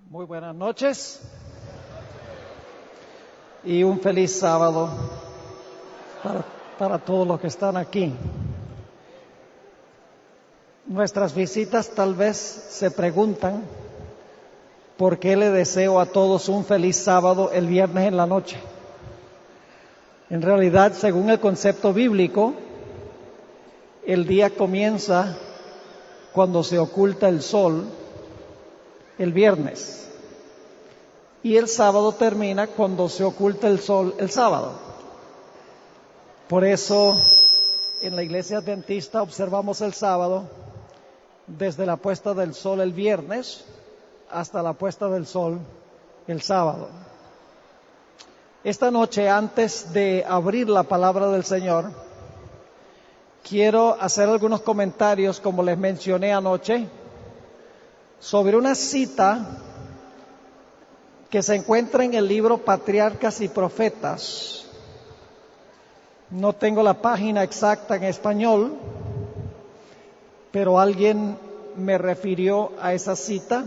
Muy buenas noches y un feliz sábado para todos los que están aquí. Nuestras visitas tal vez se preguntan por qué le deseo a todos un feliz sábado el viernes en la noche. En realidad, según el concepto bíblico, el día comienza cuando se oculta el sol el viernes y el sábado termina cuando se oculta el sol el sábado. Por eso en la iglesia adventista observamos el sábado desde la puesta del sol el viernes hasta la puesta del sol el sábado. Esta noche, antes de abrir la palabra del Señor, quiero hacer algunos comentarios, como les mencioné anoche, sobre una cita que se encuentra en el libro Patriarcas y Profetas. No tengo la página exacta en español, pero alguien me refirió a esa cita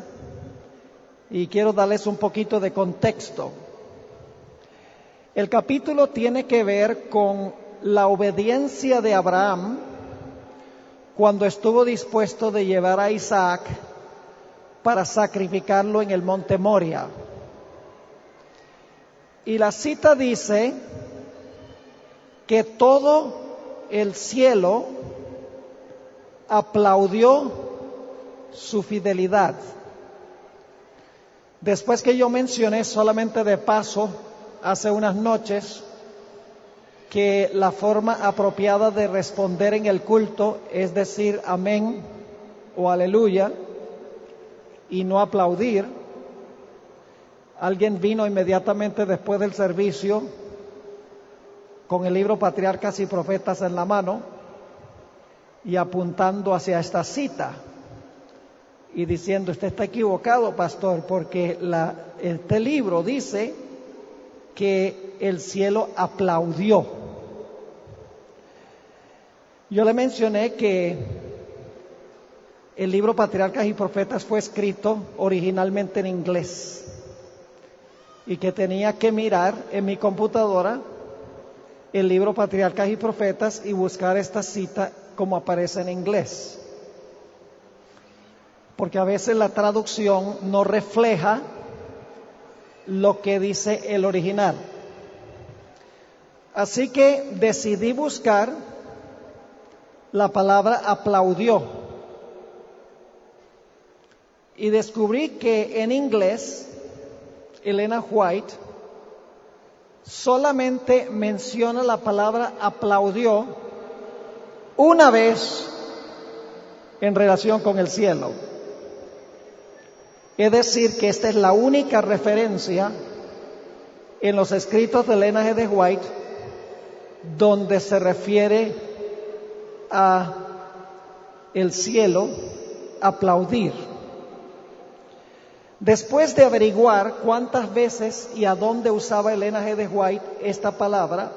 y quiero darles un poquito de contexto. El capítulo tiene que ver con la obediencia de Abraham cuando estuvo dispuesto de llevar a Isaac para sacrificarlo en el monte Moria. Y la cita dice que todo el cielo aplaudió su fidelidad. Después que yo mencioné solamente de paso hace unas noches que la forma apropiada de responder en el culto es decir amén o aleluya y no aplaudir, alguien vino inmediatamente después del servicio con el libro Patriarcas y Profetas en la mano y apuntando hacia esta cita y diciendo: usted está equivocado, pastor, porque este libro dice que el cielo aplaudió. Yo le mencioné que el libro Patriarcas y Profetas fue escrito originalmente en inglés y que tenía que mirar en mi computadora el libro Patriarcas y Profetas y buscar esta cita como aparece en inglés, porque a veces la traducción no refleja lo que dice el original. Así que decidí buscar la palabra aplaudió y descubrí que en inglés Elena White solamente menciona la palabra aplaudió una vez en relación con el cielo. Es decir, que esta es la única referencia en los escritos de Elena G. de White donde se refiere a el cielo aplaudir. Después de averiguar cuántas veces y a dónde usaba Elena G. de White esta palabra,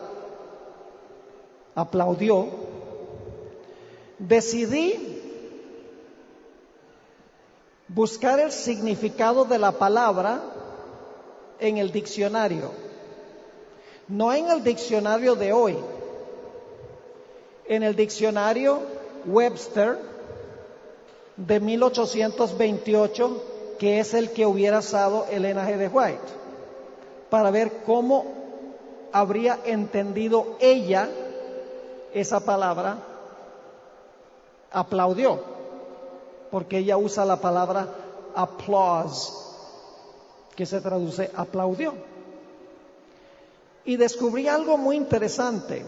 aplaudió, decidí buscar el significado de la palabra en el diccionario, no en el diccionario de hoy, en el diccionario Webster de 1828, que es el que hubiera usado Elena G. de White, para ver cómo habría entendido ella esa palabra aplaudió, porque ella usa la palabra applause, que se traduce aplaudió. Y descubrí algo muy interesante.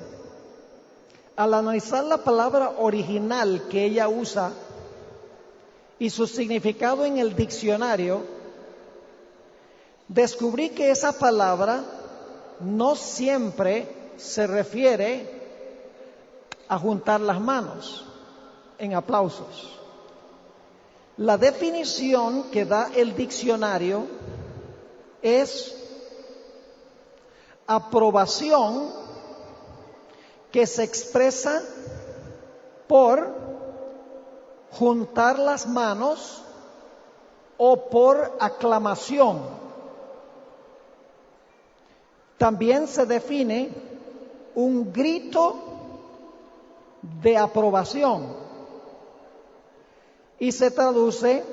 Al analizar la palabra original que ella usa y su significado en el diccionario, descubrí que esa palabra no siempre se refiere a juntar las manos en aplausos. La definición que da el diccionario es aprobación que se expresa por juntar las manos o por aclamación. También se define un grito de aprobación y se traduce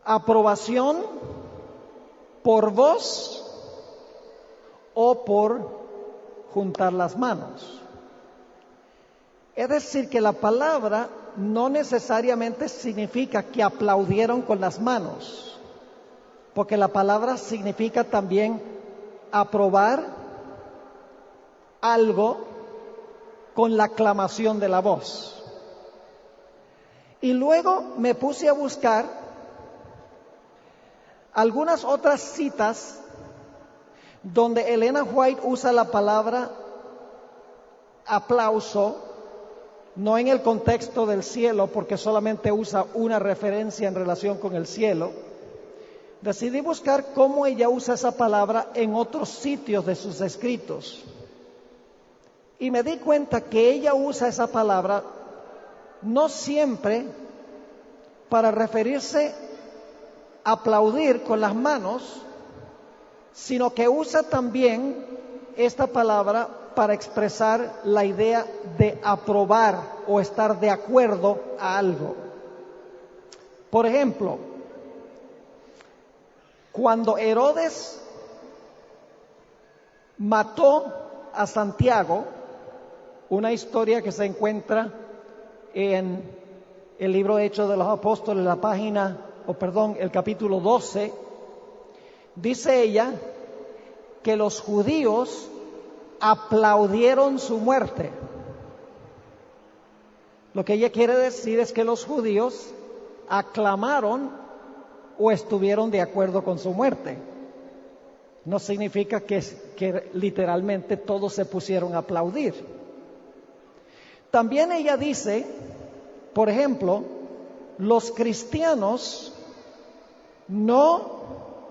aprobación por voz o por juntar las manos. Es decir, que la palabra no necesariamente significa que aplaudieron con las manos, porque la palabra significa también aprobar algo con la aclamación de la voz. Y luego me puse a buscar algunas otras citas donde Elena White usa la palabra aplauso, no en el contexto del cielo, porque solamente usa una referencia en relación con el cielo. Decidí buscar cómo ella usa esa palabra en otros sitios de sus escritos. Y me di cuenta que ella usa esa palabra no siempre para referirse a aplaudir con las manos, sino que usa también esta palabra para expresar la idea de aprobar o estar de acuerdo a algo. Por ejemplo, cuando Herodes mató a Santiago, una historia que se encuentra en el libro Hechos de los Apóstoles, el capítulo 12, dice ella que los judíos aplaudieron su muerte. Lo que ella quiere decir es que los judíos aclamaron o estuvieron de acuerdo con su muerte. No significa que literalmente todos se pusieron a aplaudir. También ella dice, por ejemplo, los cristianos no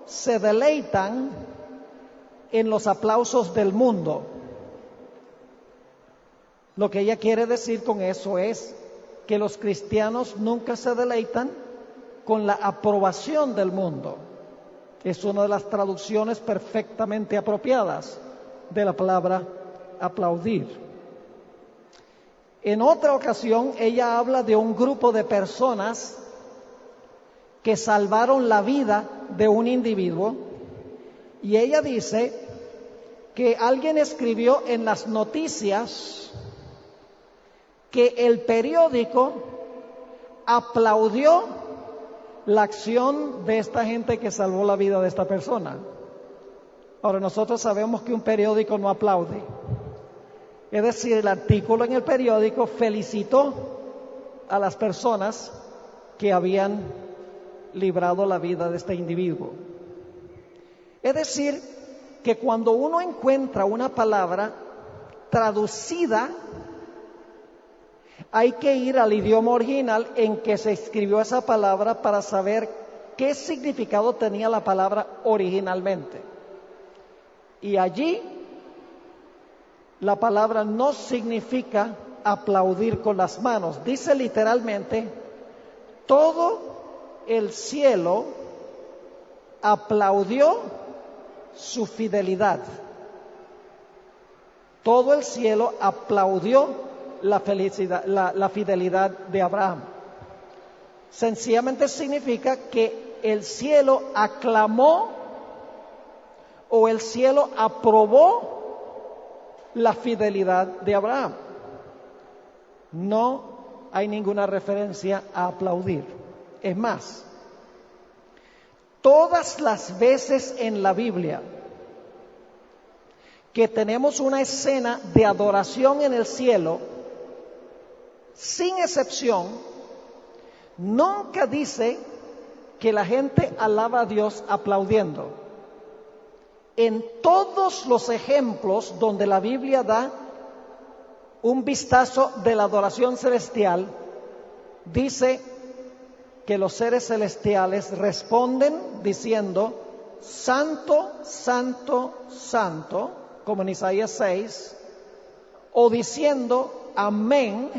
se deleitan en los aplausos del mundo. Lo que ella quiere decir con eso es que los cristianos nunca se deleitan con la aprobación del mundo. Es una de las traducciones perfectamente apropiadas de la palabra aplaudir. En otra ocasión, ella habla de un grupo de personas que salvaron la vida de un individuo, y ella dice que alguien escribió en las noticias que el periódico aplaudió la acción de esta gente que salvó la vida de esta persona. Ahora, nosotros sabemos que un periódico no aplaude. Es decir, el artículo en el periódico felicitó a las personas que habían librado la vida de este individuo. Es decir, que cuando uno encuentra una palabra traducida, hay que ir al idioma original en que se escribió esa palabra para saber qué significado tenía la palabra originalmente. Y allí la palabra no significa aplaudir con las manos. Dice literalmente, todo el cielo aplaudió su fidelidad. Todo el cielo aplaudió la fidelidad de Abraham. Sencillamente significa que el cielo aclamó o el cielo aprobó la fidelidad de Abraham. No hay ninguna referencia a aplaudir. Es más, todas las veces en la Biblia que tenemos una escena de adoración en el cielo, sin excepción, nunca dice que la gente alaba a Dios aplaudiendo. En todos los ejemplos donde la Biblia da un vistazo de la adoración celestial, dice que los seres celestiales responden diciendo, Santo, Santo, Santo, como en Isaías 6, o diciendo, Amén,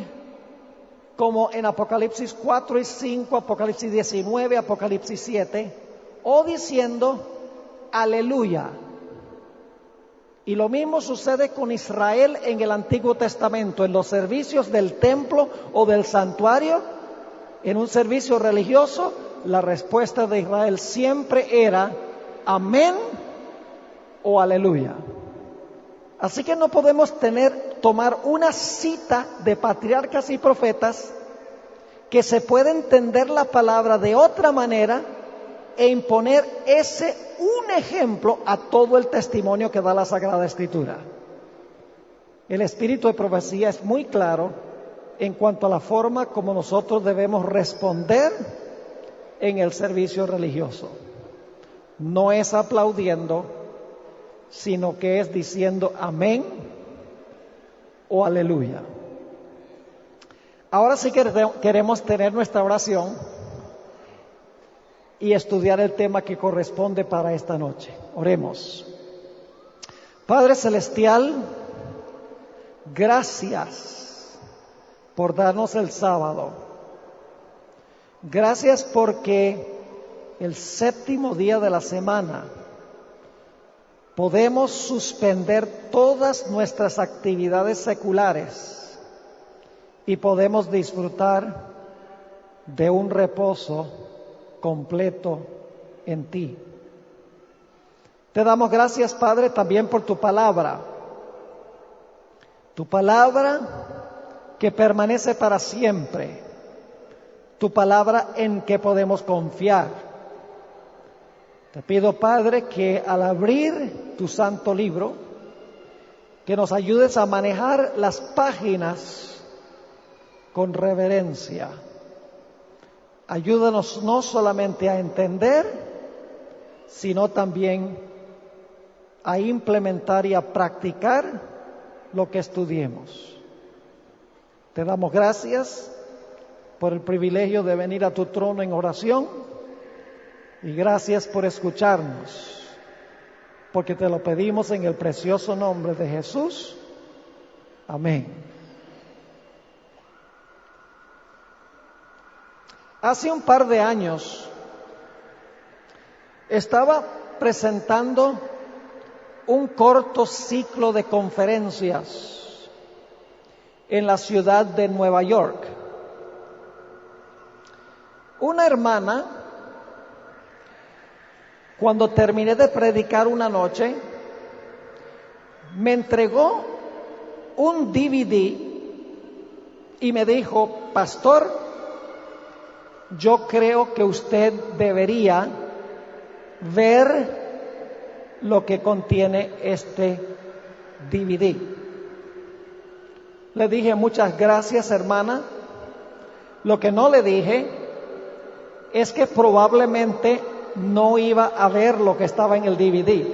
como en Apocalipsis 4 y 5, Apocalipsis 19, Apocalipsis 7, o diciendo aleluya. Y lo mismo sucede con Israel en el Antiguo Testamento, en los servicios del templo o del santuario, en un servicio religioso, la respuesta de Israel siempre era amén o aleluya. Así que no podemos tomar una cita de patriarcas y profetas que se puede entender la palabra de otra manera e imponer un ejemplo a todo el testimonio que da la Sagrada Escritura. El espíritu de profecía es muy claro en cuanto a la forma como nosotros debemos responder en el servicio religioso. No es aplaudiendo, sino que es diciendo amén o aleluya. Ahora sí que queremos tener nuestra oración y estudiar el tema que corresponde para esta noche. Oremos. Padre Celestial, gracias por darnos el sábado. Gracias porque el séptimo día de la semana podemos suspender todas nuestras actividades seculares y podemos disfrutar de un reposo completo en ti. Te damos gracias, Padre, también por tu palabra que permanece para siempre, tu palabra en que podemos confiar. Te pido, Padre, que al abrir tu santo libro, que nos ayudes a manejar las páginas con reverencia. Ayúdanos no solamente a entender, sino también a implementar y a practicar lo que estudiemos. Te damos gracias por el privilegio de venir a tu trono en oración y gracias por escucharnos, porque te lo pedimos en el precioso nombre de Jesús. Amén. Hace un par de años estaba presentando un corto ciclo de conferencias en la ciudad de Nueva York. Una hermana, cuando terminé de predicar una noche, me entregó un DVD y me dijo: pastor, yo creo que usted debería ver lo que contiene este DVD. Le dije: muchas gracias, hermana. Lo que no le dije es que probablemente no iba a ver lo que estaba en el DVD.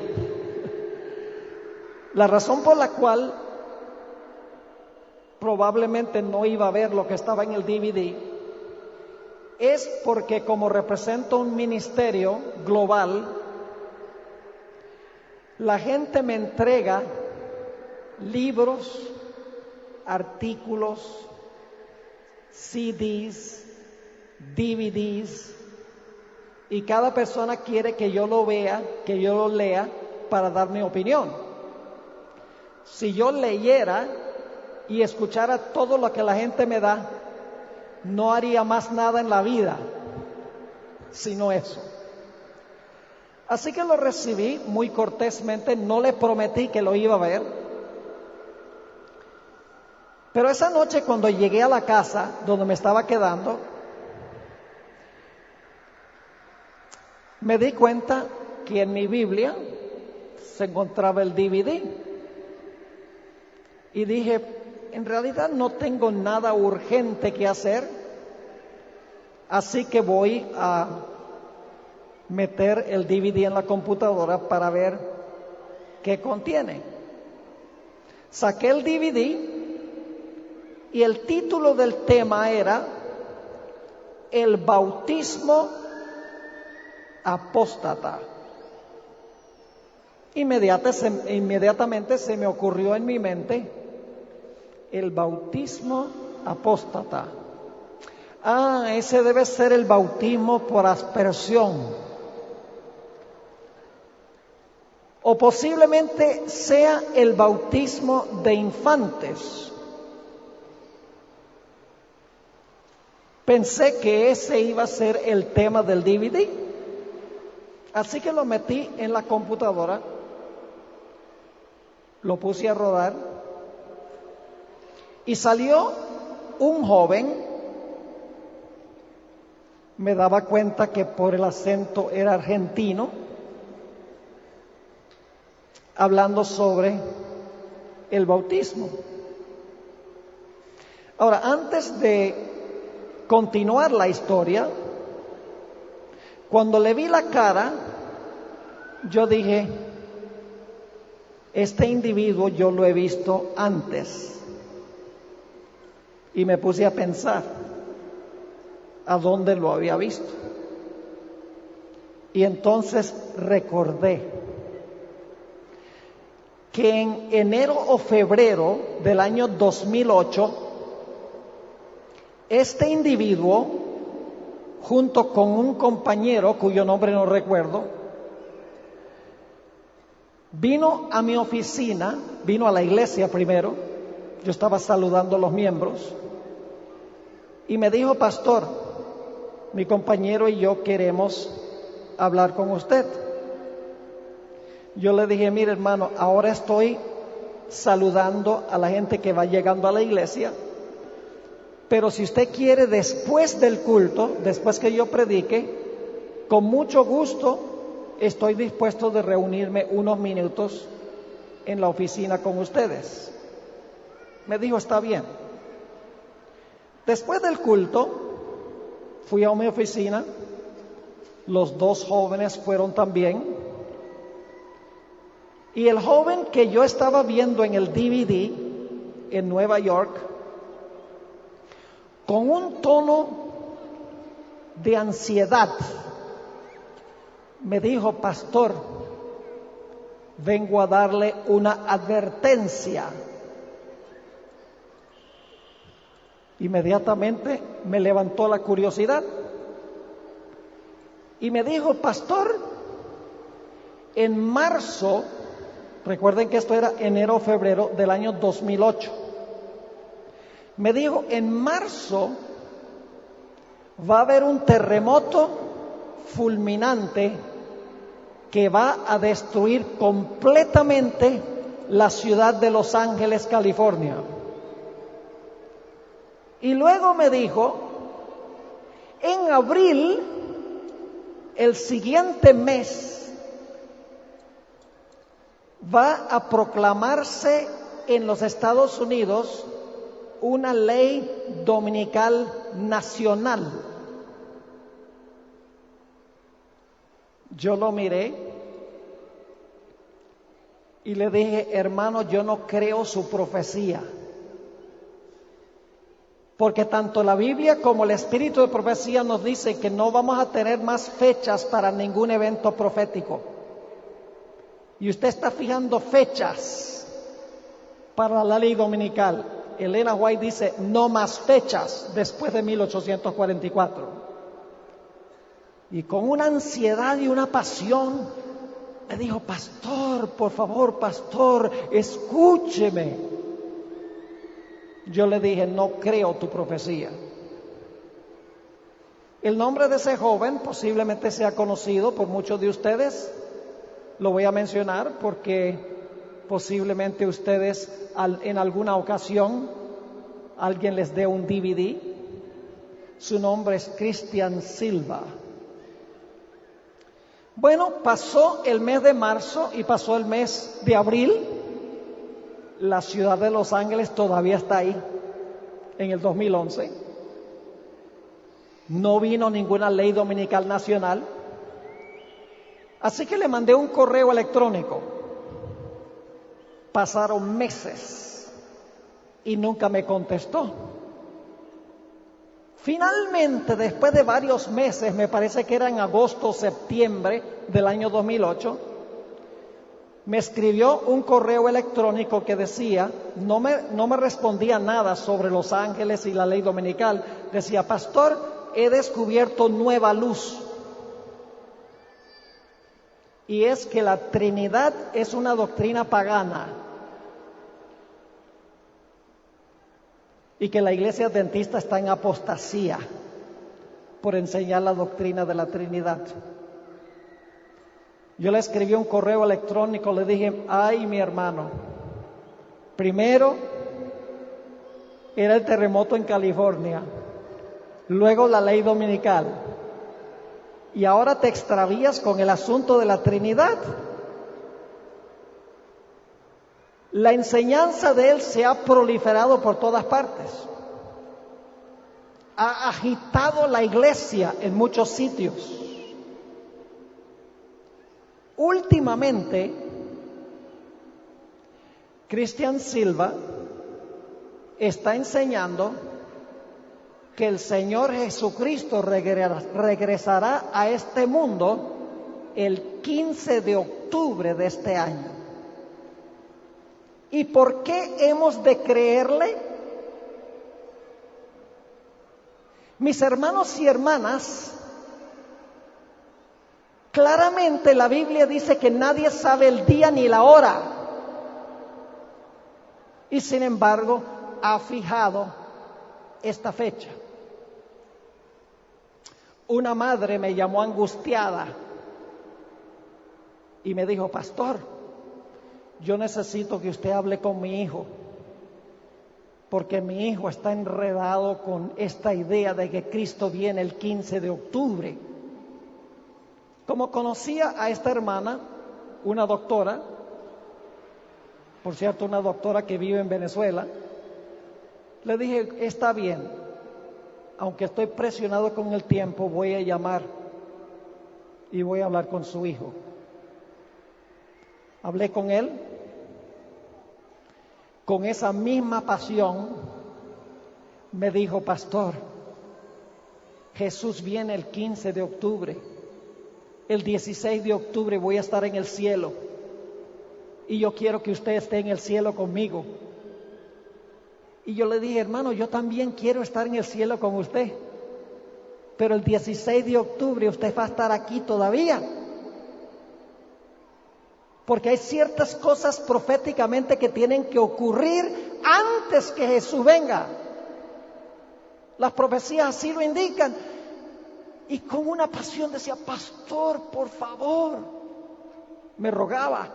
La razón por la cual probablemente no iba a ver lo que estaba en el DVD es porque, como represento un ministerio global, la gente me entrega libros, artículos, CDs, DVDs, y cada persona quiere que yo lo vea, que yo lo lea para dar mi opinión. Si yo leyera y escuchara todo lo que la gente me da, no haría más nada en la vida, sino eso. Así que lo recibí muy cortésmente, no le prometí que lo iba a ver. Pero esa noche, cuando llegué a la casa donde me estaba quedando, me di cuenta que en mi Biblia se encontraba el DVD. Y dije: en realidad no tengo nada urgente que hacer, así que voy a meter el DVD en la computadora para ver qué contiene. Saqué el DVD y el título del tema era El bautismo apóstata. Inmediatamente se me ocurrió en mi mente: el bautismo apóstata. ese debe ser el bautismo por aspersión. O posiblemente sea el bautismo de infantes. Pensé que ese iba a ser el tema del DVD, así que lo metí en la computadora, lo puse a rodar y salió un joven. Me daba cuenta que por el acento era argentino, hablando sobre el bautismo. Ahora, antes de continuar la historia, cuando le vi la cara, yo dije, este individuo yo lo he visto antes. Y me puse a pensar a dónde lo había visto. Y entonces recordé que en enero o febrero del año 2008, este individuo, junto con un compañero cuyo nombre no recuerdo, vino a mi oficina, vino a la iglesia primero, yo estaba saludando a los miembros, y me dijo, pastor, mi compañero y yo queremos hablar con usted. Yo le dije, mire hermano, ahora estoy saludando a la gente que va llegando a la iglesia, pero si usted quiere después del culto, después que yo predique, con mucho gusto estoy dispuesto de reunirme unos minutos en la oficina con ustedes. Me dijo, está bien. Después del culto, fui a mi oficina, los dos jóvenes fueron también. Y el joven que yo estaba viendo en el DVD en Nueva York, con un tono de ansiedad, me dijo, pastor, vengo a darle una advertencia. Inmediatamente me levantó la curiosidad y me dijo, pastor, en marzo, recuerden que esto era enero o febrero del año 2008. Me dijo, en marzo va a haber un terremoto fulminante que va a destruir completamente la ciudad de Los Ángeles, California. Y luego me dijo, en abril, el siguiente mes, va a proclamarse en los Estados Unidos una ley dominical nacional. Yo lo miré y le dije, hermano, yo no creo su profecía, porque tanto la Biblia como el espíritu de profecía nos dice que no vamos a tener más fechas para ningún evento profético. Y usted está fijando fechas para la ley dominical. Elena White dice, no más fechas después de 1844. Y con una ansiedad y una pasión, me dijo, pastor, por favor, pastor, escúcheme. Yo le dije, no creo tu profecía. El nombre de ese joven posiblemente sea conocido por muchos de ustedes. Lo voy a mencionar porque posiblemente ustedes en alguna ocasión alguien les dé un DVD. Su nombre es Cristian Silva. Bueno, pasó el mes de marzo y pasó el mes de abril. La ciudad de Los Ángeles todavía está ahí, en el 2011. No vino ninguna ley dominical nacional. Así que le mandé un correo electrónico. Pasaron meses y nunca me contestó. Finalmente, después de varios meses, me parece que era en agosto o septiembre del año 2008, me escribió un correo electrónico que decía, no me respondía nada sobre los ángeles y la ley dominical. Decía: pastor, he descubierto nueva luz. Y es que la Trinidad es una doctrina pagana. Y que la iglesia adventista está en apostasía por enseñar la doctrina de la Trinidad. Yo le escribí un correo electrónico, le dije: ay, mi hermano, primero era el terremoto en California, luego la ley dominical, y ahora te extravías con el asunto de la Trinidad. La enseñanza de él se ha proliferado por todas partes. Ha agitado la iglesia en muchos sitios. Últimamente, Cristian Silva está enseñando que el Señor Jesucristo regresará a este mundo el 15 de octubre de este año. ¿Y por qué hemos de creerle? Mis hermanos y hermanas, claramente la Biblia dice que nadie sabe el día ni la hora. Y sin embargo, ha fijado esta fecha. Una madre me llamó angustiada y me dijo: pastor, yo necesito que usted hable con mi hijo, porque mi hijo está enredado con esta idea de que Cristo viene el 15 de octubre. Como conocía a esta hermana, una doctora, por cierto, una doctora que vive en Venezuela, le dije: está bien, aunque estoy presionado con el tiempo, voy a llamar y voy a hablar con su hijo. Hablé con él, con esa misma pasión, me dijo: pastor, Jesús viene el 15 de octubre, el 16 de octubre voy a estar en el cielo, y yo quiero que usted esté en el cielo conmigo. Y yo le dije: hermano, yo también quiero estar en el cielo con usted, pero el 16 de octubre usted va a estar aquí todavía. Porque hay ciertas cosas proféticamente que tienen que ocurrir antes que Jesús venga. Las profecías así lo indican. Y con una pasión decía: pastor, por favor. Me rogaba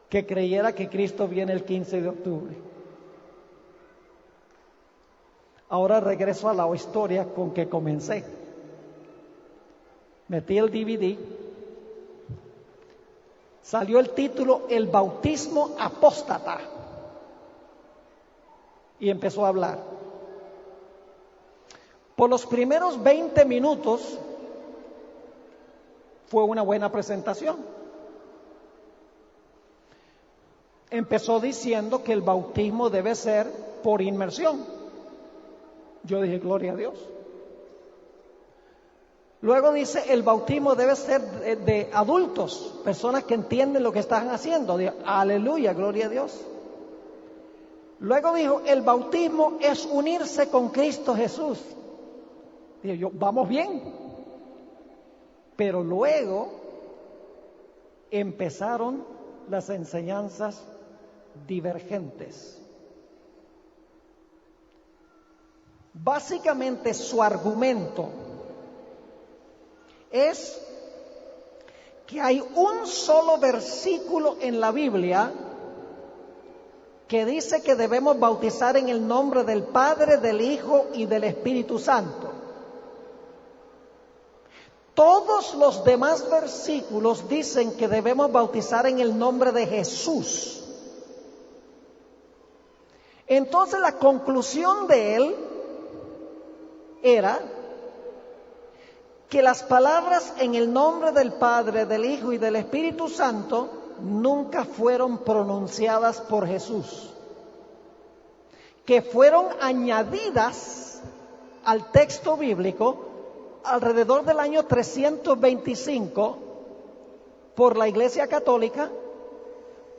que creyera que Cristo viene el 15 de octubre. Ahora regreso a la historia con que comencé. Metí el DVD. Salió el título: El bautismo apóstata. Y empezó a hablar. Por los primeros 20 minutos fue una buena presentación. Empezó diciendo que el bautismo debe ser por inmersión. Yo dije: gloria a Dios. Luego dice: el bautismo debe ser de adultos, personas que entienden lo que están haciendo. Digo: aleluya, gloria a Dios. Luego dijo: el bautismo es unirse con Cristo Jesús. Digo yo: vamos bien. Pero luego empezaron las enseñanzas divergentes. Básicamente su argumento es que hay un solo versículo en la Biblia que dice que debemos bautizar en el nombre del Padre, del Hijo y del Espíritu Santo. Todos los demás versículos dicen que debemos bautizar en el nombre de Jesús. Entonces la conclusión de él era que las palabras en el nombre del Padre, del Hijo y del Espíritu Santo nunca fueron pronunciadas por Jesús, que fueron añadidas al texto bíblico alrededor del año 325 por la Iglesia Católica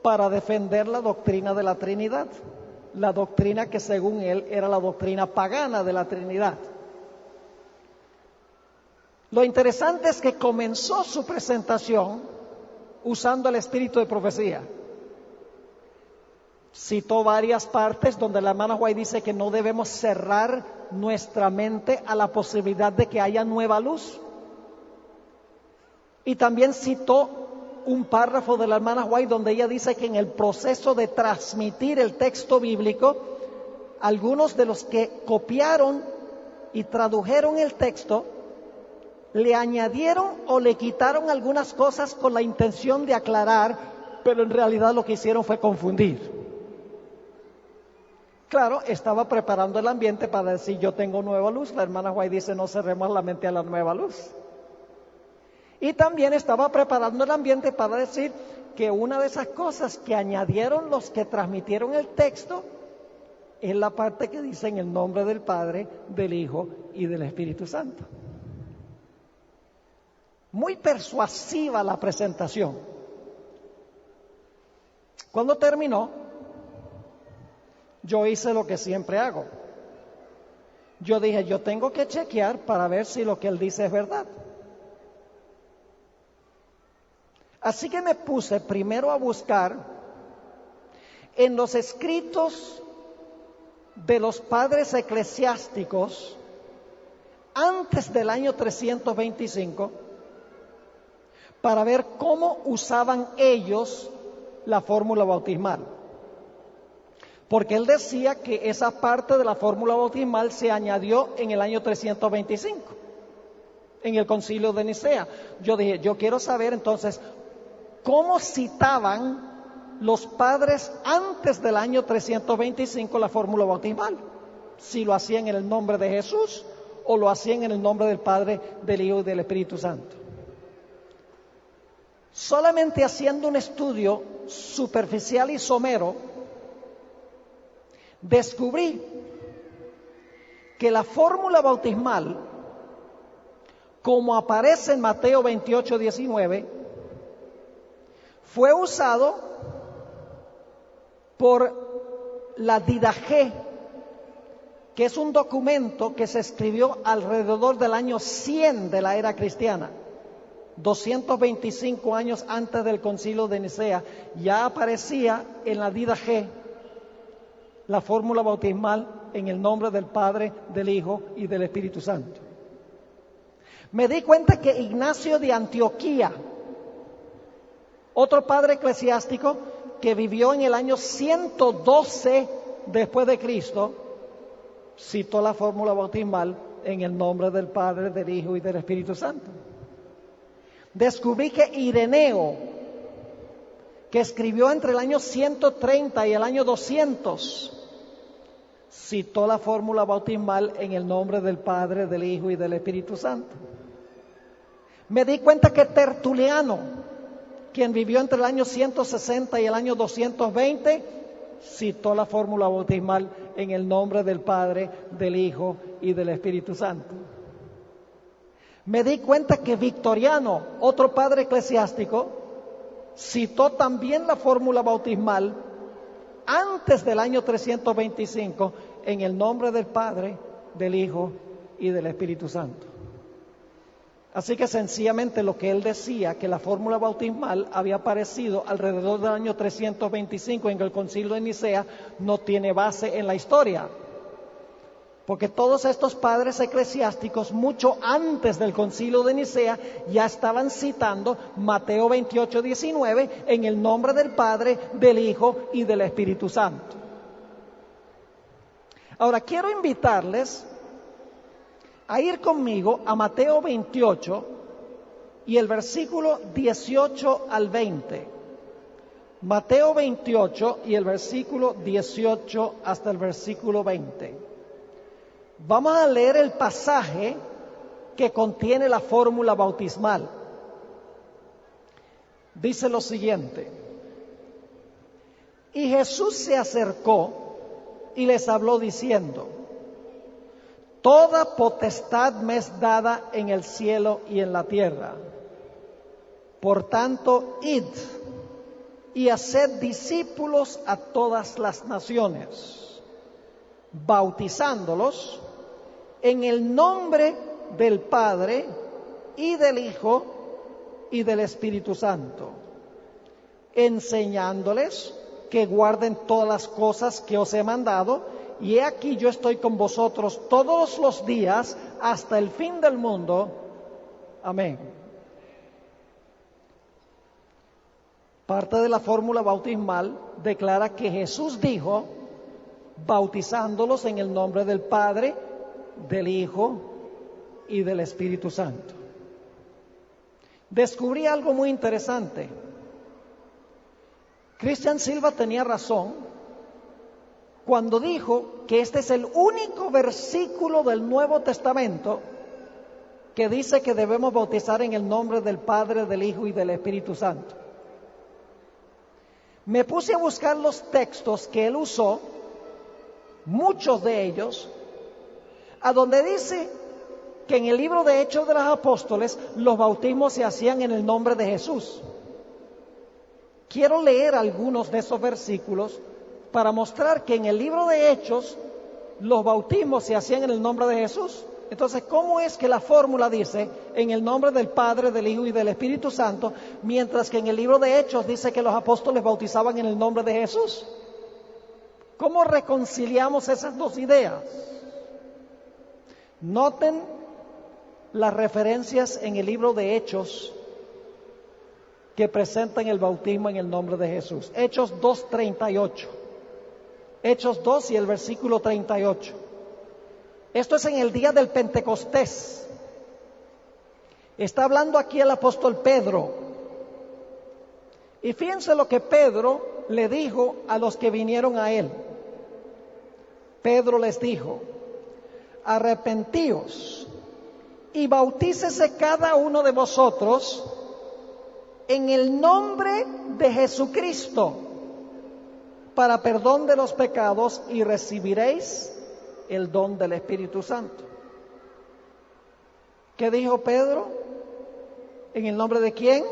para defender la doctrina de la Trinidad, la doctrina que según él era la doctrina pagana de la Trinidad. Lo interesante es que comenzó su presentación usando el espíritu de profecía. Citó varias partes donde la hermana White dice que no debemos cerrar nuestra mente a la posibilidad de que haya nueva luz. Y también citó un párrafo de la hermana White donde ella dice que en el proceso de transmitir el texto bíblico, algunos de los que copiaron y tradujeron el texto le añadieron o le quitaron algunas cosas con la intención de aclarar, pero en realidad lo que hicieron fue confundir. Claro, estaba preparando el ambiente para decir yo tengo nueva luz. La hermana White dice no cerremos la mente a la nueva luz. Y también estaba preparando el ambiente para decir que una de esas cosas que añadieron los que transmitieron el texto es la parte que dice en el nombre del Padre, del Hijo y del Espíritu Santo. Muy persuasiva la presentación. Cuando terminó, yo hice lo que siempre hago. Yo dije, yo tengo que chequear para ver si lo que él dice es verdad. Así que me puse primero a buscar en los escritos de los padres eclesiásticos antes del año 325 para ver cómo usaban ellos la fórmula bautismal. Porque él decía que esa parte de la fórmula bautismal se añadió en el año 325, en el concilio de Nicea. Yo dije, yo quiero saber entonces cómo citaban los padres antes del año 325 la fórmula bautismal. Si lo hacían en el nombre de Jesús o lo hacían en el nombre del Padre, del Hijo y del Espíritu Santo. Solamente haciendo un estudio superficial y somero, descubrí que la fórmula bautismal, como aparece en Mateo 28:19, fue usado por la Didaché, que es un documento que se escribió alrededor del año 100 de la era cristiana. 225 años antes del concilio de Nicea, ya aparecía en la Didaché la fórmula bautismal en el nombre del Padre, del Hijo y del Espíritu Santo. Me di cuenta que Ignacio de Antioquía, otro padre eclesiástico que vivió en el año 112 después de Cristo, citó la fórmula bautismal en el nombre del Padre, del Hijo y del Espíritu Santo. Descubrí que Ireneo, que escribió entre el año 130 y el año 200, citó la fórmula bautismal en el nombre del Padre, del Hijo y del Espíritu Santo. Me di cuenta que Tertuliano, quien vivió entre el año 160 y el año 220, citó la fórmula bautismal en el nombre del Padre, del Hijo y del Espíritu Santo. Me di cuenta que Victoriano, otro padre eclesiástico, citó también la fórmula bautismal antes del año 325 en el nombre del Padre, del Hijo y del Espíritu Santo. Así que sencillamente lo que él decía, que la fórmula bautismal había aparecido alrededor del año 325 en el concilio de Nicea, no tiene base en la historia. Porque todos estos padres eclesiásticos, mucho antes del concilio de Nicea, ya estaban citando Mateo 28:19 en el nombre del Padre, del Hijo y del Espíritu Santo. Ahora, quiero invitarles a ir conmigo a Mateo 28 y el versículo 18 al 20. Mateo 28 y el versículo 18 hasta el versículo 20. Vamos a leer el pasaje que contiene la fórmula bautismal. Dice lo siguiente: y Jesús se acercó y les habló diciendo: toda potestad me es dada en el cielo y en la tierra. Por tanto, id y haced discípulos a todas las naciones, bautizándolos en el nombre del Padre y del Hijo y del Espíritu Santo, enseñándoles que guarden todas las cosas que os he mandado, y he aquí yo estoy con vosotros todos los días hasta el fin del mundo. Amén. Parte de la fórmula bautismal declara que Jesús dijo, bautizándolos en el nombre del Padre, del Hijo y del Espíritu Santo. Descubrí algo muy interesante. Cristian Silva tenía razón cuando dijo que este es el único versículo del Nuevo Testamento que dice que debemos bautizar en el nombre del Padre, del Hijo y del Espíritu Santo. Me puse a buscar los textos que él usó, muchos de ellos, a donde dice que en el libro de Hechos de los Apóstoles los bautismos se hacían en el nombre de Jesús. Quiero leer algunos de esos versículos para mostrar que en el libro de Hechos los bautismos se hacían en el nombre de Jesús. Entonces, ¿cómo es que la fórmula dice en el nombre del Padre, del Hijo y del Espíritu Santo, mientras que en el libro de Hechos dice que los apóstoles bautizaban en el nombre de Jesús? ¿Cómo reconciliamos esas dos ideas? Noten las referencias en el libro de Hechos que presentan el bautismo en el nombre de Jesús. Hechos 2:38. Hechos 2 y el versículo 38. Esto es en el día del Pentecostés. Está hablando aquí el apóstol Pedro. Y fíjense lo que Pedro le dijo a los que vinieron a él. Pedro les dijo, arrepentíos y bautícese cada uno de vosotros en el nombre de Jesucristo para perdón de los pecados y recibiréis el don del Espíritu Santo. ¿Qué dijo Pedro? ¿En el nombre de quién?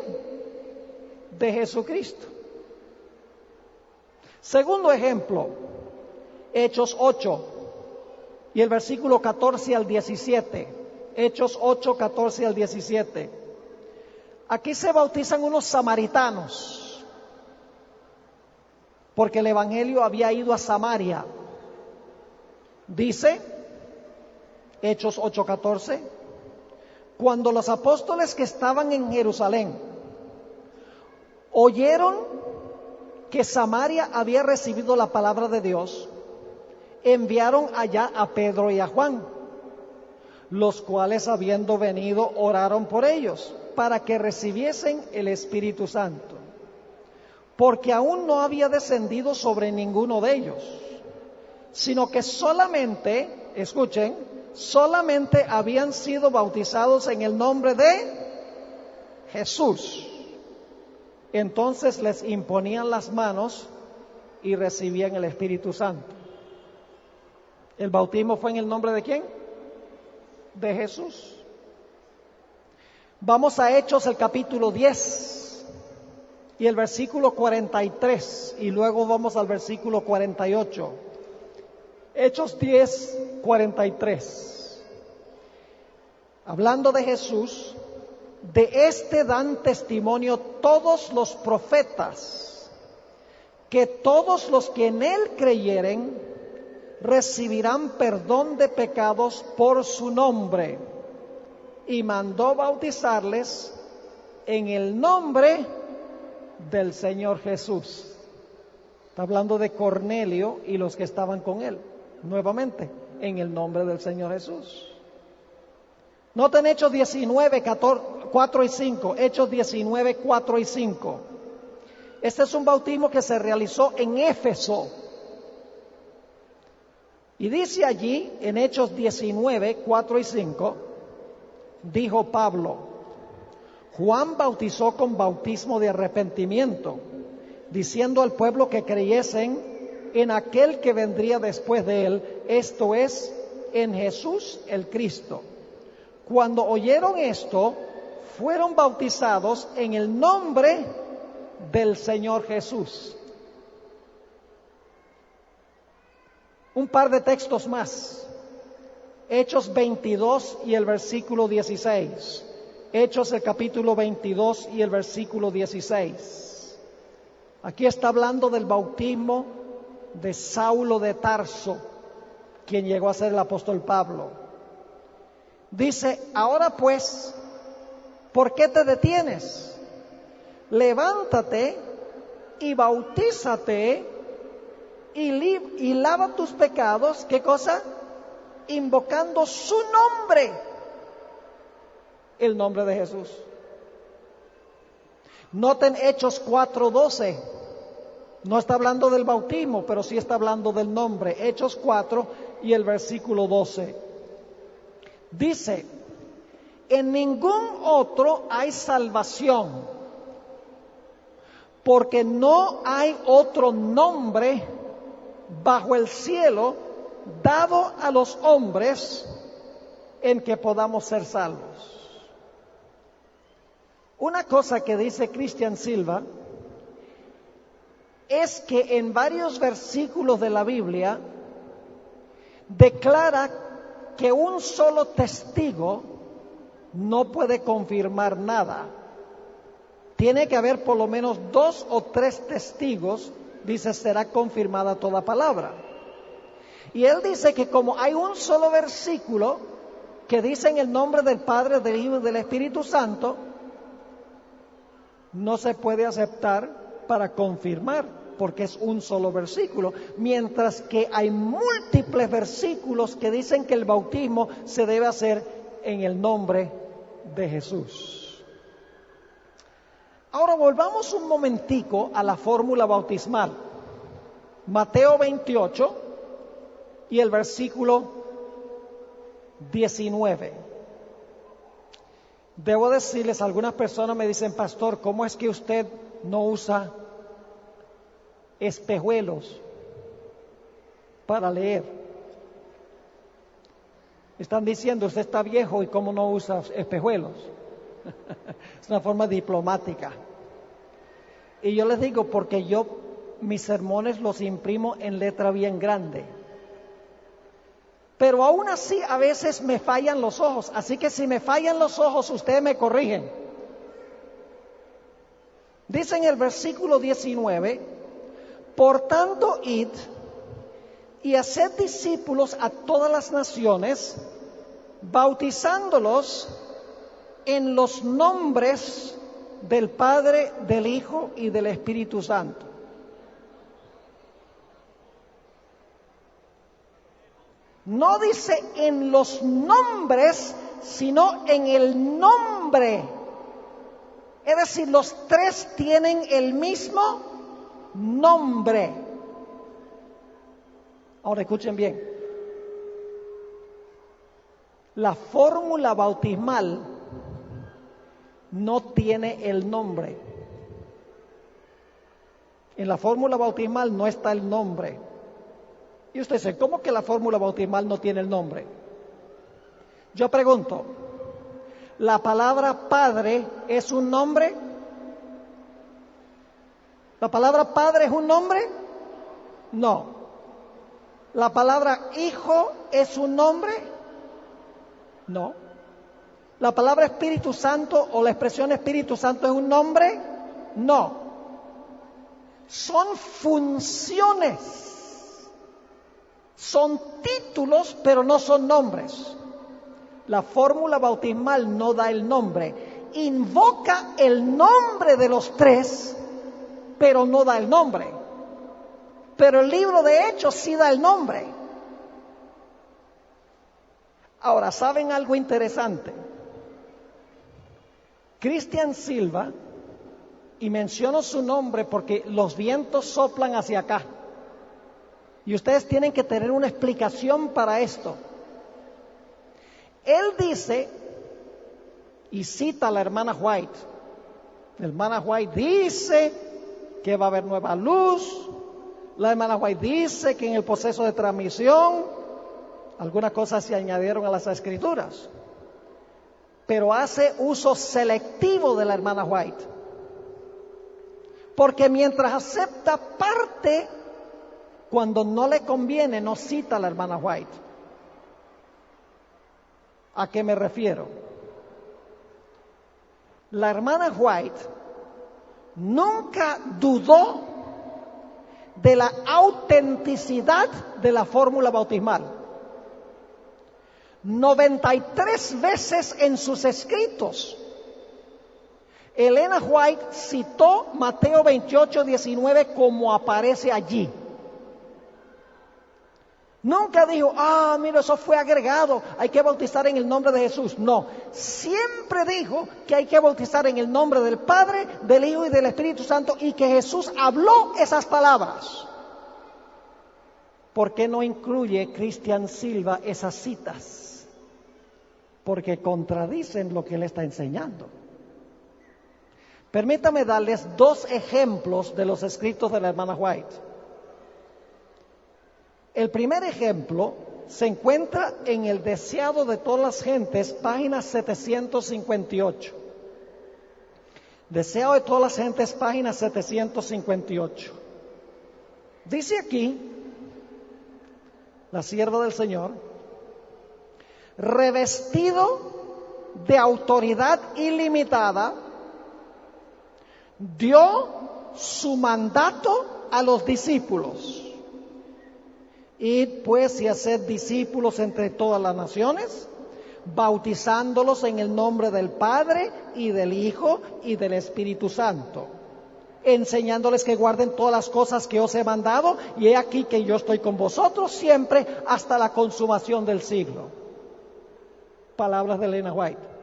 De Jesucristo. Segundo ejemplo, Hechos 8 y el versículo 14 al 17. Hechos 8, 14 al 17. Aquí se bautizan unos samaritanos, porque el evangelio había ido a Samaria. Dice, Hechos 8:14, cuando los apóstoles que estaban en Jerusalén oyeron que Samaria había recibido la palabra de Dios, enviaron allá a Pedro y a Juan, los cuales habiendo venido oraron por ellos para que recibiesen el Espíritu Santo, porque aún no había descendido sobre ninguno de ellos, sino que solamente, escuchen, solamente habían sido bautizados en el nombre de Jesús. Entonces les imponían las manos y recibían el Espíritu Santo. ¿El bautismo fue en el nombre de quién? De Jesús. Vamos a Hechos, el capítulo 10 y el versículo 43, y luego vamos al versículo 48. Hechos 10, 43. Hablando de Jesús, de este dan testimonio todos los profetas, que todos los que en él creyeren recibirán perdón de pecados por su nombre. Y mandó bautizarles en el nombre del Señor Jesús. Está hablando de Cornelio y los que estaban con él. Nuevamente, en el nombre del Señor Jesús. Noten Hechos 19, 4 y 5. Hechos 19, 4 y 5. Este es un bautismo que se realizó en Éfeso. Y dice allí, en Hechos 19, 4 y 5, dijo Pablo, Juan bautizó con bautismo de arrepentimiento, diciendo al pueblo que creyesen en aquel que vendría después de él, esto es, en Jesús el Cristo. Cuando oyeron esto, fueron bautizados en el nombre del Señor Jesús. Un par de textos más. Hechos 22 y el versículo 16. Hechos el capítulo 22 y el versículo 16. Aquí está hablando del bautismo de Saulo de Tarso, quien llegó a ser el apóstol Pablo. Dice, ahora pues, ¿por qué te detienes? Levántate y bautízate y lava tus pecados, ¿qué cosa? Invocando su nombre, el nombre de Jesús. Noten Hechos 4:12, no está hablando del bautismo, pero sí está hablando del nombre. Hechos 4 y el versículo 12. Dice, en ningún otro hay salvación, porque no hay otro nombre bajo el cielo dado a los hombres en que podamos ser salvos. Una cosa que dice Cristian Silva es que en varios versículos de la Biblia declara que un solo testigo no puede confirmar nada. Tiene que haber por lo menos 2 o 3 testigos, dice, será confirmada toda palabra. Y él dice que como hay un solo versículo que dice en el nombre del Padre, del Hijo y del Espíritu Santo, no se puede aceptar para confirmar, porque es un solo versículo, mientras que hay múltiples versículos que dicen que el bautismo se debe hacer en el nombre de Jesús. Ahora volvamos un momentico a la fórmula bautismal. Mateo 28 y el versículo 19. Debo decirles, algunas personas me dicen, pastor, ¿cómo es que usted no usa espejuelos para leer? Están diciendo, usted está viejo y cómo no usa espejuelos. Es una forma diplomática. Y yo les digo, porque yo mis sermones los imprimo en letra bien grande. Pero aún así a veces me fallan los ojos, así que si me fallan los ojos ustedes me corrigen. Dice en el versículo 19, por tanto id y haced discípulos a todas las naciones, bautizándolos en los nombres del Padre, del Hijo y del Espíritu Santo. No dice en los nombres, sino en el nombre. Es decir, los 3 tienen el mismo nombre. Ahora escuchen bien. La fórmula bautismal no tiene el nombre. En la fórmula bautismal no está el nombre. Y usted dice, ¿cómo que la fórmula bautismal no tiene el nombre? Yo pregunto, ¿la palabra Padre es un nombre? ¿La palabra Padre es un nombre? No. ¿La palabra Hijo es un nombre? No. ¿La palabra Espíritu Santo o la expresión Espíritu Santo es un nombre? No. Son funciones. Son títulos, pero no son nombres. La fórmula bautismal no da el nombre. Invoca el nombre de los 3, pero no da el nombre. Pero el libro de Hechos sí da el nombre. Ahora, ¿saben algo interesante? Cristian Silva, y menciono su nombre porque los vientos soplan hacia acá. Y ustedes tienen que tener una explicación para esto. Él dice, y cita a la hermana White. La hermana White dice que va a haber nueva luz. La hermana White dice que en el proceso de transmisión algunas cosas se añadieron a las escrituras. pero hace uso selectivo de la hermana White. Porque mientras acepta parte, cuando no le conviene, no cita a la hermana White. ¿A qué me refiero? La hermana White nunca dudó de la autenticidad de la fórmula bautismal. 93 veces en sus escritos, Elena White citó Mateo 28:19 como aparece allí. Nunca dijo, mira, eso fue agregado, hay que bautizar en el nombre de Jesús. No, siempre dijo que hay que bautizar en el nombre del Padre, del Hijo y del Espíritu Santo, y que Jesús habló esas palabras. ¿Por qué no incluye Cristian Silva esas citas? Porque contradicen lo que él está enseñando. Permítame darles 2 ejemplos de los escritos de la hermana White. El primer ejemplo se encuentra en El deseado de todas las gentes, página 758. Deseado de todas las gentes, página 758. Dice aquí, la sierva del Señor, revestido de autoridad ilimitada, dio su mandato a los discípulos. Id pues y haced discípulos entre todas las naciones, bautizándolos en el nombre del Padre y del Hijo y del Espíritu Santo, enseñándoles que guarden todas las cosas que os he mandado, y he aquí que yo estoy con vosotros siempre hasta la consumación del siglo. Palabras de Elena White.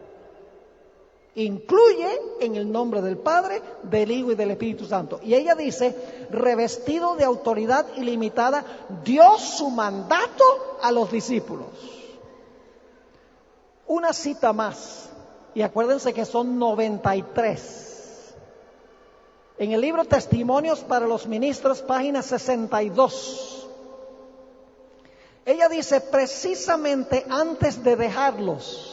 Incluye en el nombre del Padre, del Hijo y del Espíritu Santo. Y ella dice, revestido de autoridad ilimitada, dio su mandato a los discípulos. Una cita más, y acuérdense que son 93. En el libro Testimonios para los Ministros, página 62. Ella dice, precisamente antes de dejarlos,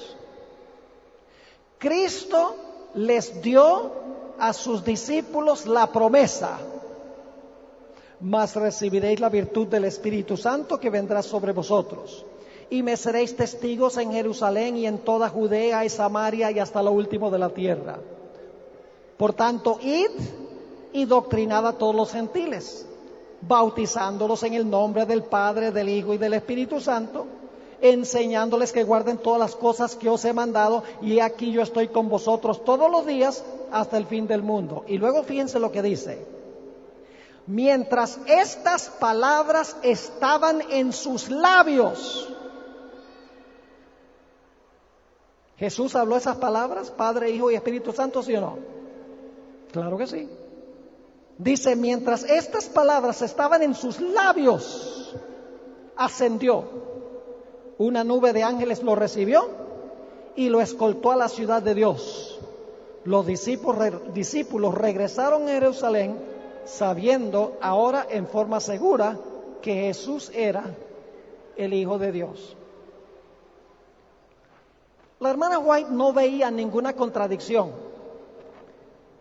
Cristo les dio a sus discípulos la promesa, mas recibiréis la virtud del Espíritu Santo que vendrá sobre vosotros, y me seréis testigos en Jerusalén y en toda Judea y Samaria y hasta lo último de la tierra. Por tanto, id y doctrinad a todos los gentiles, bautizándolos en el nombre del Padre, del Hijo y del Espíritu Santo, enseñándoles que guarden todas las cosas que os he mandado, y aquí yo estoy con vosotros todos los días hasta el fin del mundo. Y luego fíjense lo que dice. Mientras estas palabras estaban en sus labios. ¿Jesús habló esas palabras? Padre, Hijo y Espíritu Santo, ¿sí o no? Claro que sí. Dice, mientras estas palabras estaban en sus labios, ascendió. Una nube de ángeles lo recibió y lo escoltó a la ciudad de Dios. Los discípulos regresaron a Jerusalén sabiendo ahora en forma segura que Jesús era el Hijo de Dios. La hermana White no veía ninguna contradicción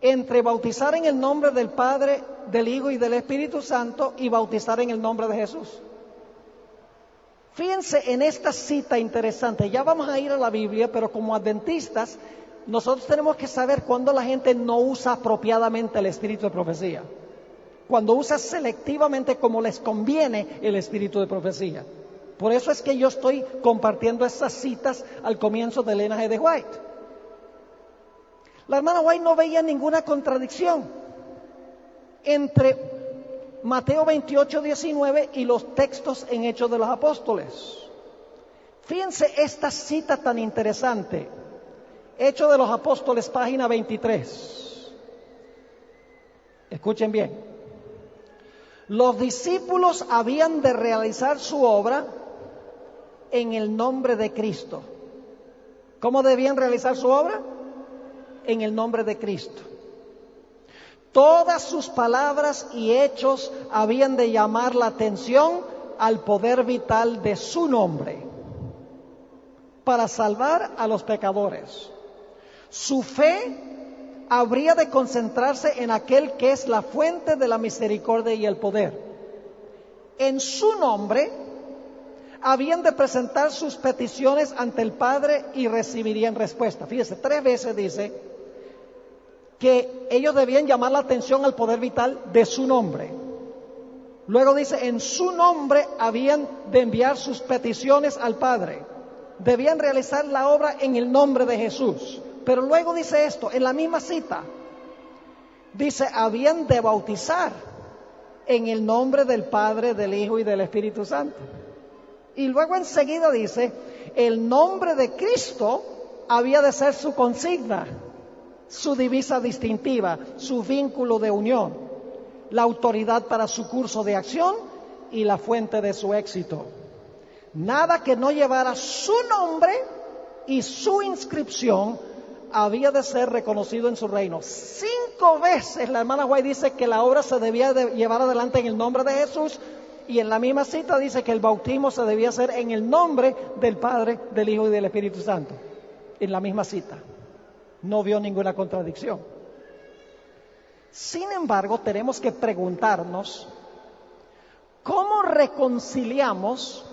entre bautizar en el nombre del Padre, del Hijo y del Espíritu Santo y bautizar en el nombre de Jesús. Fíjense en esta cita interesante. Ya vamos a ir a la Biblia, pero como adventistas, nosotros tenemos que saber cuándo la gente no usa apropiadamente el espíritu de profecía. Cuando usa selectivamente como les conviene el espíritu de profecía. Por eso es que yo estoy compartiendo estas citas al comienzo de Elena G. de White. La hermana White no veía ninguna contradicción entre Mateo 28:19 y los textos en Hechos de los Apóstoles. Fíjense esta cita tan interesante. Hechos de los Apóstoles, página 23. Escuchen bien. Los discípulos habían de realizar su obra en el nombre de Cristo. ¿Cómo debían realizar su obra? En el nombre de Cristo. Todas sus palabras y hechos habían de llamar la atención al poder vital de su nombre para salvar a los pecadores. Su fe habría de concentrarse en aquel que es la fuente de la misericordia y el poder. En su nombre habían de presentar sus peticiones ante el Padre y recibirían respuesta. Fíjese, 3 veces dice que ellos debían llamar la atención al poder vital de su nombre. Luego dice, en su nombre habían de enviar sus peticiones al Padre. Debían realizar la obra en el nombre de Jesús. Pero luego dice esto, en la misma cita, dice, habían de bautizar en el nombre del Padre, del Hijo y del Espíritu Santo. Y luego enseguida dice, el nombre de Cristo había de ser su consigna, su divisa distintiva, su vínculo de unión, la autoridad para su curso de acción y la fuente de su éxito. Nada que no llevara su nombre y su inscripción había de ser reconocido en su reino. 5 veces la hermana White dice que la obra se debía de llevar adelante en el nombre de Jesús, y en la misma cita dice que el bautismo se debía hacer en el nombre del Padre, del Hijo y del Espíritu Santo. En la misma cita. No vio ninguna contradicción. Sin embargo, tenemos que preguntarnos, ¿cómo reconciliamos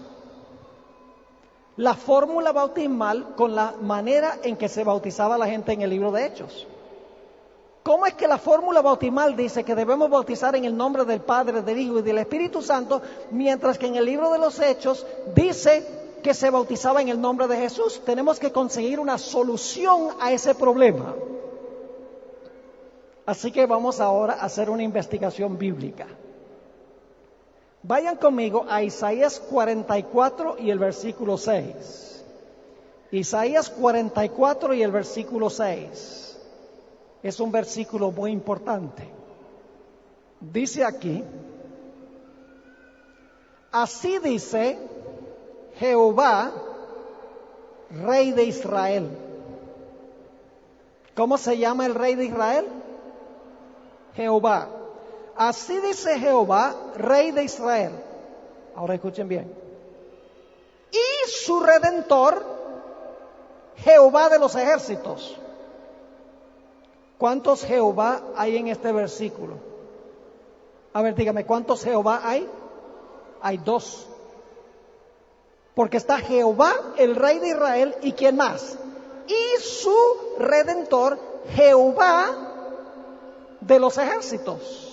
la fórmula bautismal con la manera en que se bautizaba la gente en el libro de Hechos? ¿Cómo es que la fórmula bautismal dice que debemos bautizar en el nombre del Padre, del Hijo y del Espíritu Santo, mientras que en el libro de los Hechos dice que se bautizaba en el nombre de Jesús? Tenemos que conseguir una solución a ese problema. Así que vamos ahora a hacer una investigación bíblica. Vayan conmigo a Isaías 44 y el versículo 6. Isaías 44 y el versículo 6. Es un versículo muy importante. Dice aquí, así dice Jehová, Rey de Israel. ¿Cómo se llama el Rey de Israel? Jehová. Así dice Jehová, Rey de Israel. Ahora escuchen bien. Y su Redentor, Jehová de los ejércitos. ¿Cuántos Jehová hay en este versículo? A ver, dígame, ¿cuántos Jehová hay? Hay 2. Porque está Jehová, el Rey de Israel, ¿y quién más? Y su Redentor, Jehová de los ejércitos.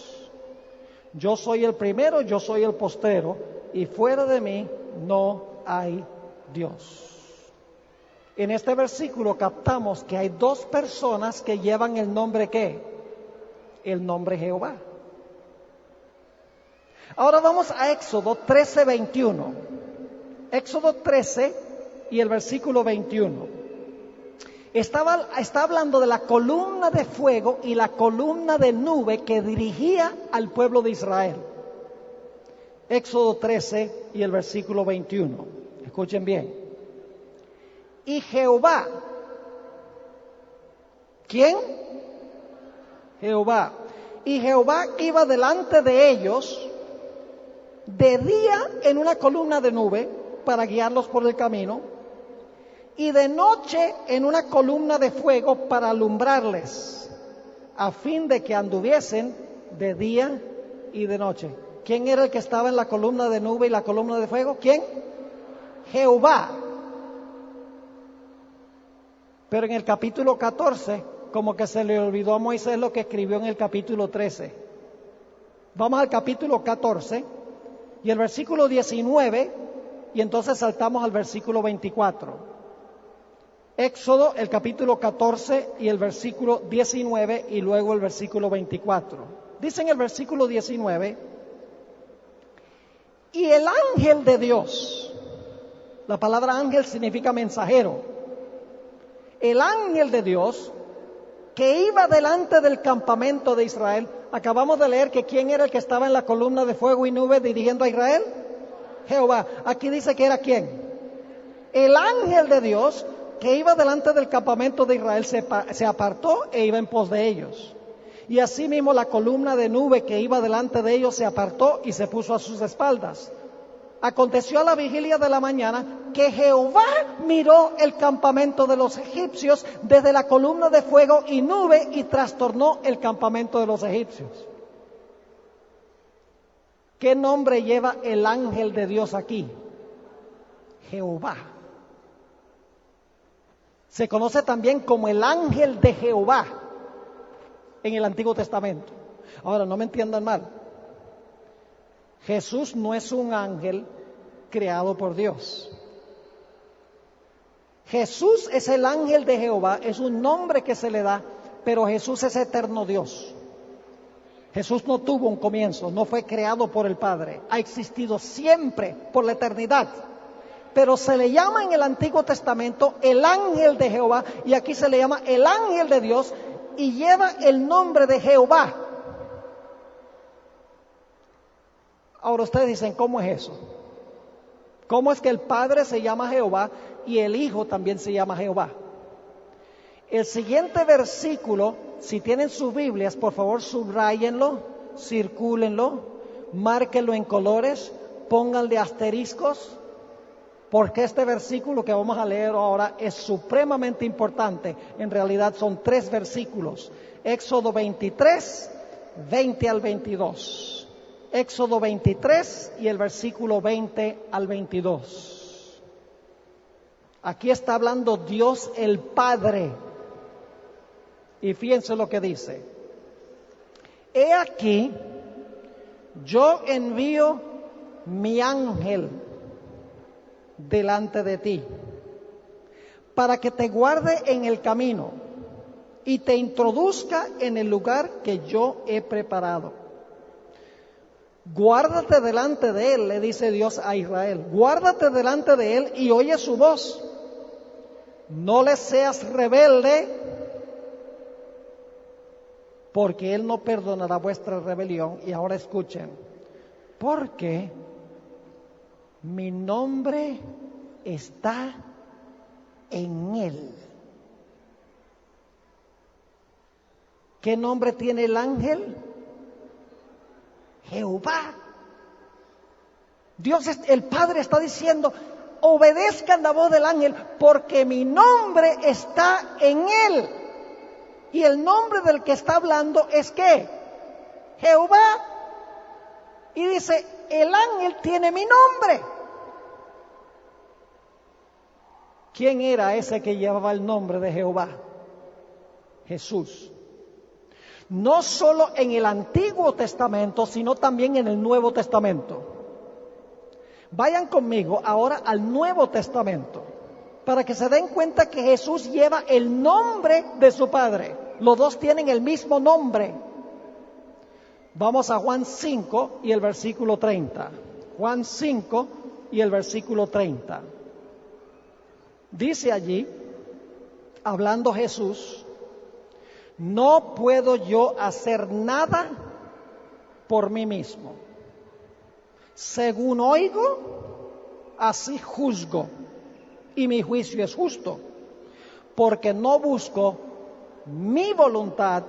Yo soy el primero, yo soy el postero, y fuera de mí no hay Dios. En este versículo captamos que hay 2 personas que llevan el nombre ¿qué? El nombre Jehová. Ahora vamos a Éxodo 13:21. Éxodo 13 y el versículo 21. Está hablando de la columna de fuego y la columna de nube que dirigía al pueblo de Israel. Éxodo 13 y el versículo 21. Escuchen bien. Y Jehová, ¿quién? Jehová. Y Jehová iba delante de ellos de día en una columna de nube para guiarlos por el camino, y de noche en una columna de fuego para alumbrarles, a fin de que anduviesen de día y de noche. ¿Quién era el que estaba en la columna de nube y la columna de fuego? ¿Quién? Jehová. Pero en el capítulo 14, como que se le olvidó a Moisés lo que escribió en el capítulo 13. Vamos al capítulo 14 y el versículo 19, y entonces saltamos al versículo 24. Éxodo, el capítulo 14 y el versículo 19 y luego el versículo 24. Dice en el versículo 19, y el ángel de Dios, la palabra ángel significa mensajero, el ángel de Dios que iba delante del campamento de Israel. Acabamos de leer que ¿quién era el que estaba en la columna de fuego y nube dirigiendo a Israel? Jehová. Aquí dice que era ¿quién? El ángel de Dios que iba delante del campamento de Israel se apartó e iba en pos de ellos. Y asimismo la columna de nube que iba delante de ellos se apartó y se puso a sus espaldas. Aconteció a la vigilia de la mañana que Jehová miró el campamento de los egipcios desde la columna de fuego y nube y trastornó el campamento de los egipcios. ¿Qué nombre lleva el ángel de Dios aquí? Jehová. Se conoce también como el ángel de Jehová en el Antiguo Testamento. Ahora, no me entiendan mal. Jesús no es un ángel creado por Dios. Jesús es el ángel de Jehová, es un nombre que se le da, pero Jesús es eterno Dios. Jesús no tuvo un comienzo, no fue creado por el Padre, ha existido siempre por la eternidad. Pero se le llama en el Antiguo Testamento el ángel de Jehová y aquí se le llama el ángel de Dios y lleva el nombre de Jehová. Ahora ustedes dicen, ¿cómo es eso? ¿Cómo es que el Padre se llama Jehová y el Hijo también se llama Jehová? El siguiente versículo, si tienen sus Biblias, por favor subrayenlo, circúlenlo, márquenlo en colores, pónganle asteriscos, porque este versículo que vamos a leer ahora es supremamente importante. En realidad son 3 versículos. Éxodo 23, 20 al 22. Éxodo 23 y el versículo 20 al 22. Aquí está hablando Dios el Padre. Y fíjense lo que dice. He aquí, yo envío mi ángel delante de ti, para que te guarde en el camino y te introduzca en el lugar que yo he preparado. Guárdate delante de él, le dice Dios a Israel. Guárdate delante de él y oye su voz. No le seas rebelde, porque él no perdonará vuestra rebelión. Y ahora escuchen, porque mi nombre está en él. ¿Qué nombre tiene el ángel? Jehová. Dios, el Padre está diciendo, obedezcan la voz del ángel, porque mi nombre está en él. Y el nombre del que está hablando es ¿qué? Jehová. Y dice, el ángel tiene mi nombre. ¿Quién era ese que llevaba el nombre de Jehová? Jesús. No solo en el Antiguo Testamento, sino también en el Nuevo Testamento. Vayan conmigo ahora al Nuevo Testamento, para que se den cuenta que Jesús lleva el nombre de su Padre. Los dos tienen el mismo nombre. Vamos a Juan 5 y el versículo 30. Juan 5 y el versículo 30. Dice allí, hablando Jesús, no puedo yo hacer nada por mí mismo. Según oigo, así juzgo, y mi juicio es justo, porque no busco mi voluntad,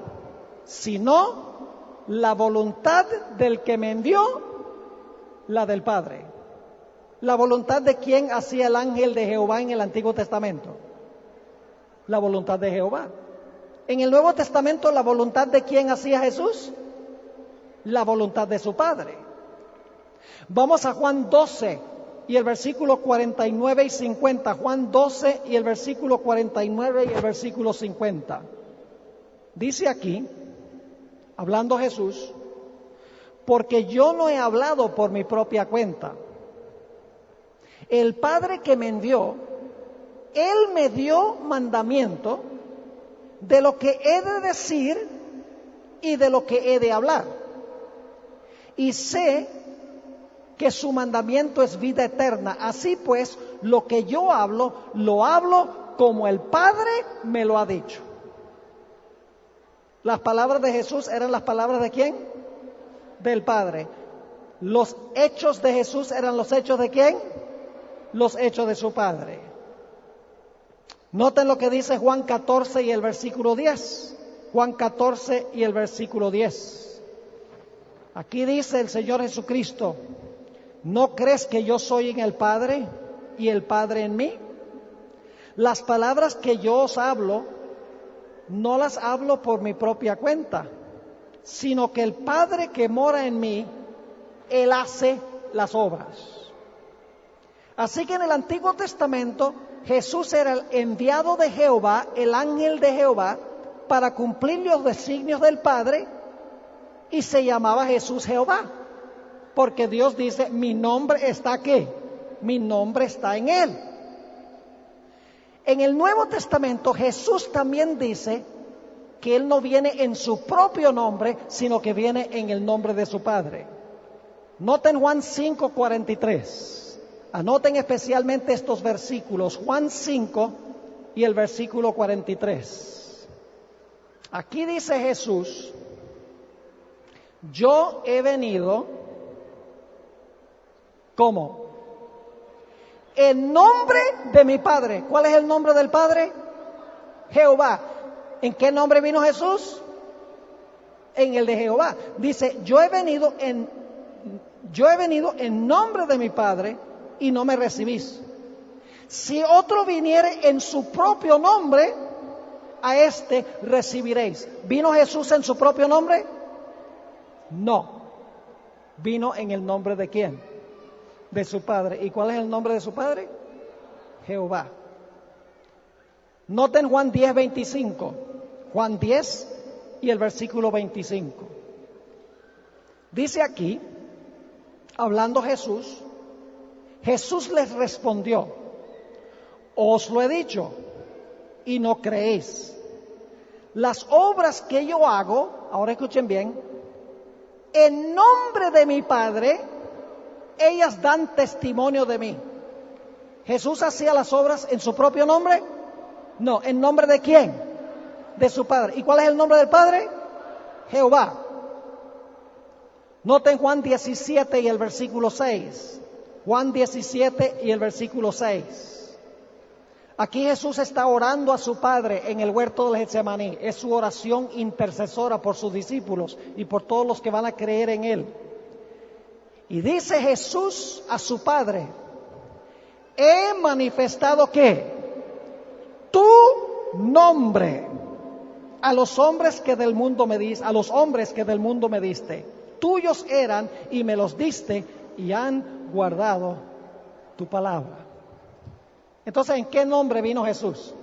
sino la voluntad del que me envió, la del Padre. ¿La voluntad de quién hacía el ángel de Jehová en el Antiguo Testamento? La voluntad de Jehová. En el Nuevo Testamento, ¿la voluntad de quién hacía Jesús? La voluntad de su Padre. Vamos a Juan 12 y el versículo 49 y 50. Juan 12 y el versículo 49 y el versículo 50. Dice aquí, hablando Jesús, porque yo no he hablado por mi propia cuenta. El Padre que me envió, Él me dio mandamiento de lo que he de decir y de lo que he de hablar. Y sé que su mandamiento es vida eterna. Así pues, lo que yo hablo, lo hablo como el Padre me lo ha dicho. Las palabras de Jesús eran las palabras ¿de quién? Del Padre. Los hechos de Jesús eran los hechos ¿de quién? Los hechos de su Padre. Noten lo que dice Juan 14 y el versículo 10. Juan 14 y el versículo 10. Aquí dice el Señor Jesucristo, ¿No crees que yo soy en el Padre y el Padre en mí? Las palabras que yo os hablo, no las hablo por mi propia cuenta, sino que el Padre que mora en mí, Él hace las obras. Así que en el Antiguo Testamento, Jesús era el enviado de Jehová, el ángel de Jehová, para cumplir los designios del Padre, y se llamaba Jesús Jehová, porque Dios dice, mi nombre está aquí, mi nombre está en Él. En el Nuevo Testamento, Jesús también dice que Él no viene en su propio nombre, sino que viene en el nombre de su Padre. Noten Juan 5:43. Anoten especialmente estos versículos, Juan 5 y el versículo 43. Aquí dice Jesús, yo he venido, ¿cómo? En nombre de mi Padre. ¿Cuál es el nombre del Padre? Jehová. ¿En qué nombre vino Jesús? En el de Jehová. Dice, yo he venido en nombre de mi Padre y no me recibís. Si otro viniere en su propio nombre, a este recibiréis. ¿Vino Jesús en su propio nombre? No. Vino en el nombre de ¿quién? De su Padre. ¿Y cuál es el nombre de su Padre? Jehová. Noten Juan 10:25. Juan 10 y el versículo 25. Dice aquí, hablando Jesús, Jesús les respondió, os lo he dicho y no creéis. Las obras que yo hago, ahora escuchen bien, en nombre de mi Padre, ellas dan testimonio de mí. ¿Jesús hacía las obras en su propio nombre? No, ¿en nombre de quién? De su Padre. ¿Y cuál es el nombre del Padre? Jehová. Noten Juan 17 y el versículo 6. Juan 17 y el versículo 6. Aquí Jesús está orando a su Padre en el huerto del Getsemaní. Es su oración intercesora por sus discípulos y por todos los que van a creer en Él. Y dice Jesús a su Padre, he manifestado ¿qué? Tu nombre a los hombres que del mundo me diste, a los hombres que del mundo me diste. Tuyos eran y me los diste y han guardado tu palabra. Entonces, ¿en qué nombre vino Jesús?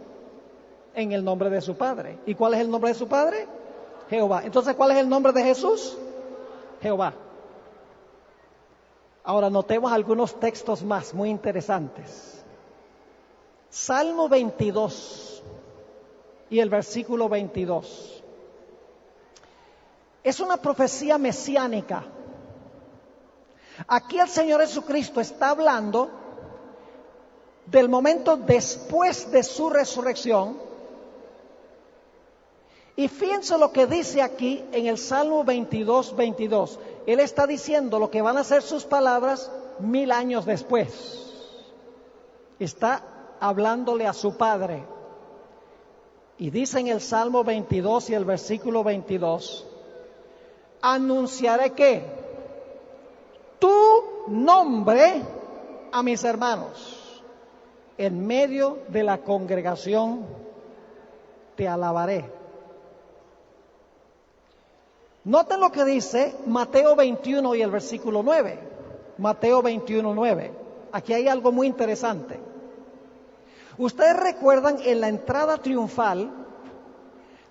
En el nombre de su Padre. ¿Y cuál es el nombre de su Padre? Jehová. Entonces, ¿cuál es el nombre de Jesús? Jehová. Ahora notemos algunos textos más muy interesantes. Salmo 22 y el versículo 22. Es una profecía mesiánica. Aquí el Señor Jesucristo está hablando del momento después de su resurrección. Y fíjense lo que dice aquí en el Salmo 22:22. Él está diciendo lo que van a ser sus palabras 1000 años después. Está hablándole a su Padre. Y dice en el Salmo 22 y el versículo 22, anunciaré que tu nombre a mis hermanos, en medio de la congregación te alabaré. Noten lo que dice Mateo 21 y el versículo 9. Mateo 21:9. Aquí hay algo muy interesante. Ustedes recuerdan en la entrada triunfal,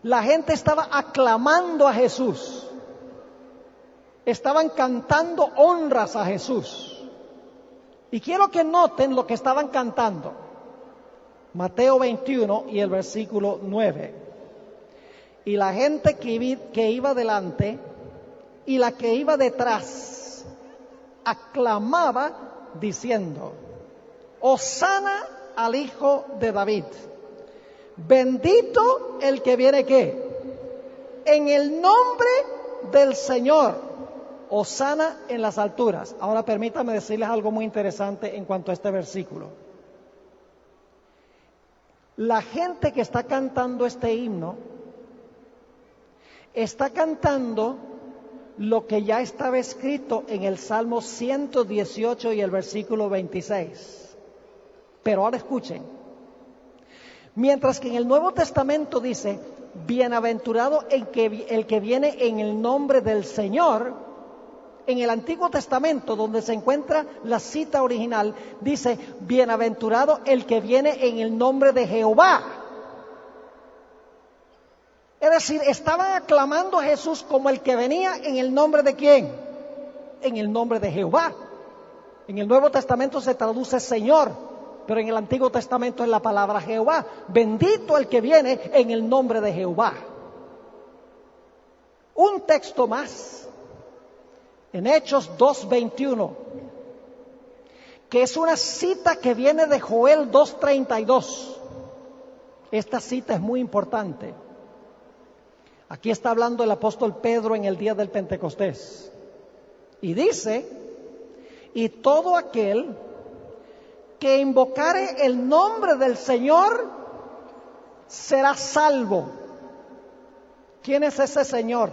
la gente estaba aclamando a Jesús. Estaban cantando honras a Jesús. Y quiero que noten lo que estaban cantando. Mateo 21 y el versículo 9. Y la gente que iba delante y la que iba detrás aclamaba diciendo, Hosana al Hijo de David. Bendito el que viene ¿qué? En el nombre del Señor. Hosana en las alturas. Ahora permítanme decirles algo muy interesante en cuanto a este versículo. La gente que está cantando este himno está cantando lo que ya estaba escrito en el Salmo 118 y el versículo 26. Pero ahora escuchen. Mientras que en el Nuevo Testamento dice, bienaventurado el que viene en el nombre del Señor, en el Antiguo Testamento, donde se encuentra la cita original, dice, bienaventurado el que viene en el nombre de Jehová. Es decir, estaban aclamando a Jesús como el que venía en el nombre de ¿quién? En el nombre de Jehová. En el Nuevo Testamento se traduce Señor, pero en el Antiguo Testamento es la palabra Jehová. Bendito el que viene en el nombre de Jehová. Un texto más, en Hechos 2:21, que es una cita que viene de Joel 2:32. Esta cita es muy importante. Aquí está hablando el apóstol Pedro en el día del Pentecostés. Y dice, y todo aquel que invocare el nombre del Señor será salvo. ¿Quién es ese Señor?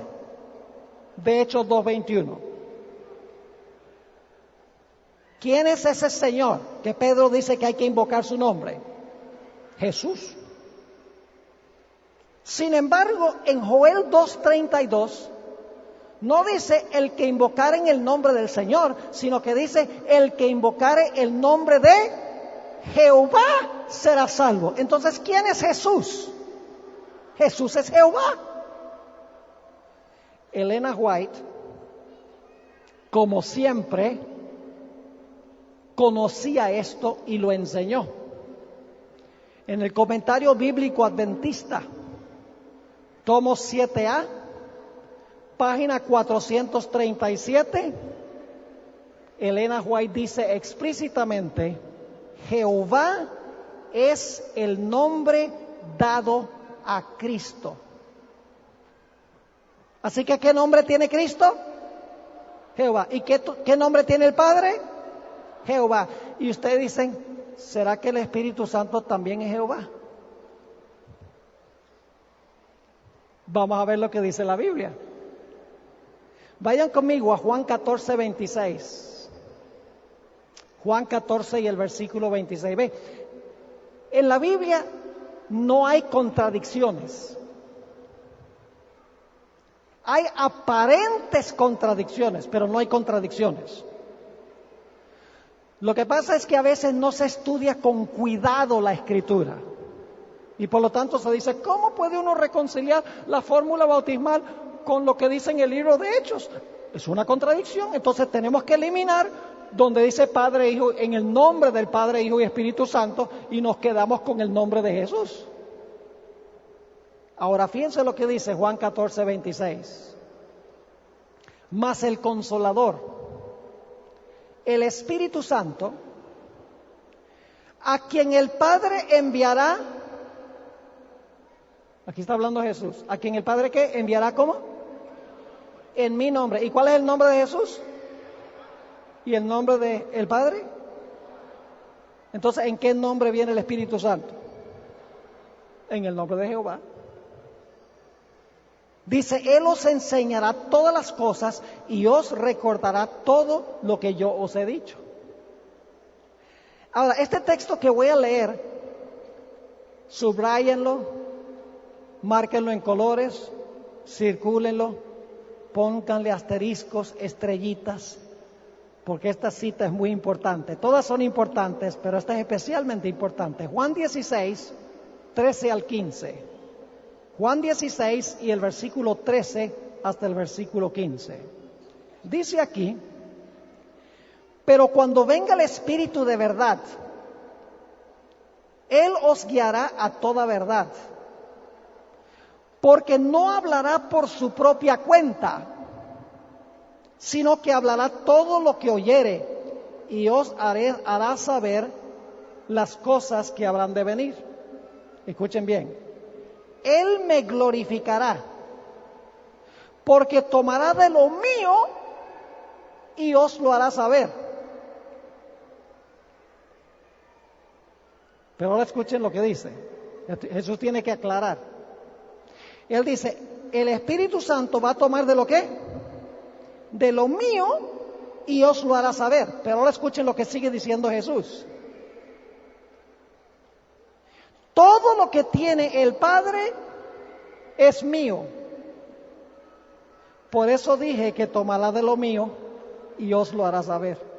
De Hechos 2:21. ¿Quién es ese Señor que Pedro dice que hay que invocar su nombre? Jesús. Sin embargo, en Joel 2:32 no dice el que invocare en el nombre del Señor, sino que dice el que invocare el nombre de Jehová será salvo. Entonces, ¿quién es Jesús? Jesús es Jehová. Elena White, como siempre, conocía esto y lo enseñó. En el Comentario Bíblico Adventista, tomo 7A, página 437, Elena White dice explícitamente, Jehová es el nombre dado a Cristo. Así que, ¿qué nombre tiene Cristo? Jehová. ¿Y qué nombre tiene el Padre? Jehová. Y ustedes dicen, ¿será que el Espíritu Santo también es Jehová? Vamos a ver lo que dice la Biblia. Vayan conmigo a Juan 14:26. Juan 14 y el versículo 26. Ve, en la Biblia no hay contradicciones. Hay aparentes contradicciones, pero no hay contradicciones. Lo que pasa es que a veces no se estudia con cuidado la Escritura. Y por lo tanto se dice, ¿cómo puede uno reconciliar la fórmula bautismal con lo que dice en el libro de Hechos? Es una contradicción. Entonces tenemos que eliminar donde dice Padre, Hijo, en el nombre del Padre, Hijo y Espíritu Santo, y nos quedamos con el nombre de Jesús. Ahora fíjense lo que dice Juan 14:26. Mas el Consolador, el Espíritu Santo, a quien el Padre enviará. Aquí está hablando Jesús. ¿A quien el Padre qué? ¿Enviará cómo? En mi nombre. ¿Y cuál es el nombre de Jesús? ¿Y el nombre del Padre? Entonces, ¿en qué nombre viene el Espíritu Santo? En el nombre de Jehová. Dice, Él os enseñará todas las cosas y os recordará todo lo que yo os he dicho. Ahora, este texto que voy a leer, subráyenlo, márquenlo en colores, circúlenlo, pónganle asteriscos, estrellitas, porque esta cita es muy importante. Todas son importantes, pero esta es especialmente importante. Juan 16, 13 al 15. Juan 16 y el versículo 13 hasta el versículo 15. Dice aquí, pero cuando venga el Espíritu de verdad, Él os guiará a toda verdad, porque no hablará por su propia cuenta, sino que hablará todo lo que oyere y os hará saber las cosas que habrán de venir. Escuchen bien. Él me glorificará, porque tomará de lo mío y os lo hará saber. Pero ahora escuchen lo que dice. Jesús tiene que aclarar. Él dice, el Espíritu Santo va a tomar de lo qué? de lo mío y os lo hará saber. Pero ahora escuchen lo que sigue diciendo Jesús. Todo lo que tiene el Padre es mío. Por eso dije que tomará de lo mío y os lo hará saber.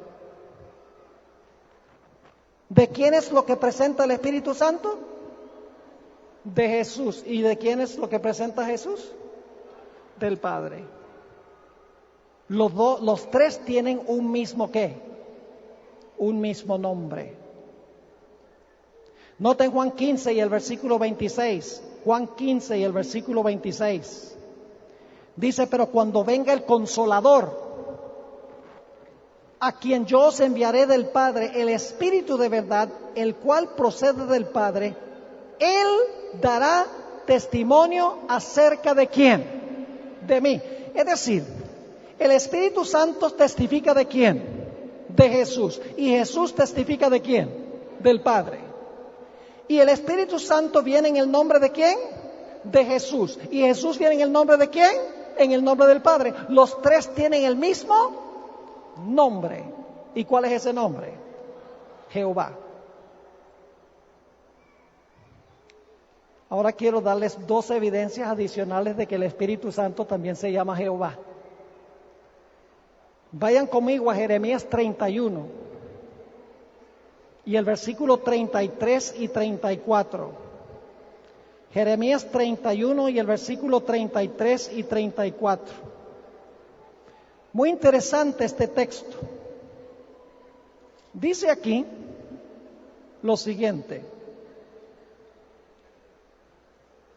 ¿De quién es lo que presenta el Espíritu Santo? De Jesús. ¿Y de quién es lo que presenta Jesús? Del Padre. Los tres tienen un mismo ¿qué? Un mismo nombre. Noten Juan 15 y el versículo 26. Juan 15 y el versículo 26. Dice, pero cuando venga el Consolador, a quien yo os enviaré del Padre, el Espíritu de verdad, el cual procede del Padre, Él dará testimonio acerca de ¿quién? De mí. Es decir, el Espíritu Santo testifica de ¿quién? De Jesús. ¿Y Jesús testifica de quién? Del Padre. ¿Y el Espíritu Santo viene en el nombre de quién? De Jesús. ¿Y Jesús viene en el nombre de quién? En el nombre del Padre. Los tres tienen el mismo nombre. ¿Y cuál es ese nombre? Jehová. Ahora quiero darles dos evidencias adicionales de que el Espíritu Santo también se llama Jehová. Vayan conmigo a Jeremías 31 y el versículo 33 y 34. Jeremías 31 y el versículo 33 y 34. Muy interesante este texto. Dice aquí lo siguiente.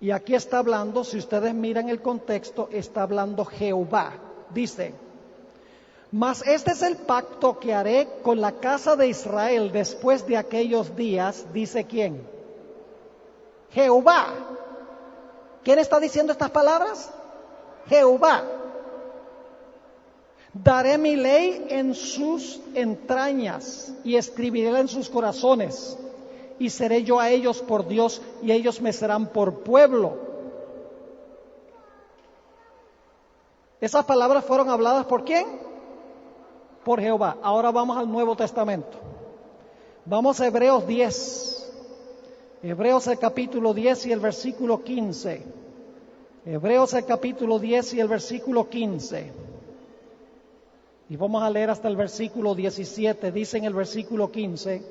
Y aquí está hablando, si ustedes miran el contexto, está hablando Jehová. Dice, mas este es el pacto que haré con la casa de Israel después de aquellos días, dice ¿quién? Jehová. ¿Quién está diciendo estas palabras? Jehová. Daré mi ley en sus entrañas y escribiré en sus corazones. Y seré yo a ellos por Dios y ellos me serán por pueblo. Esas palabras fueron habladas ¿por quién? Por Jehová. Ahora vamos al Nuevo Testamento. Vamos a Hebreos 10. Hebreos el capítulo 10 y el versículo 15. Hebreos el capítulo 10 y el versículo 15. Y vamos a leer hasta el versículo 17. Dice en el versículo 15.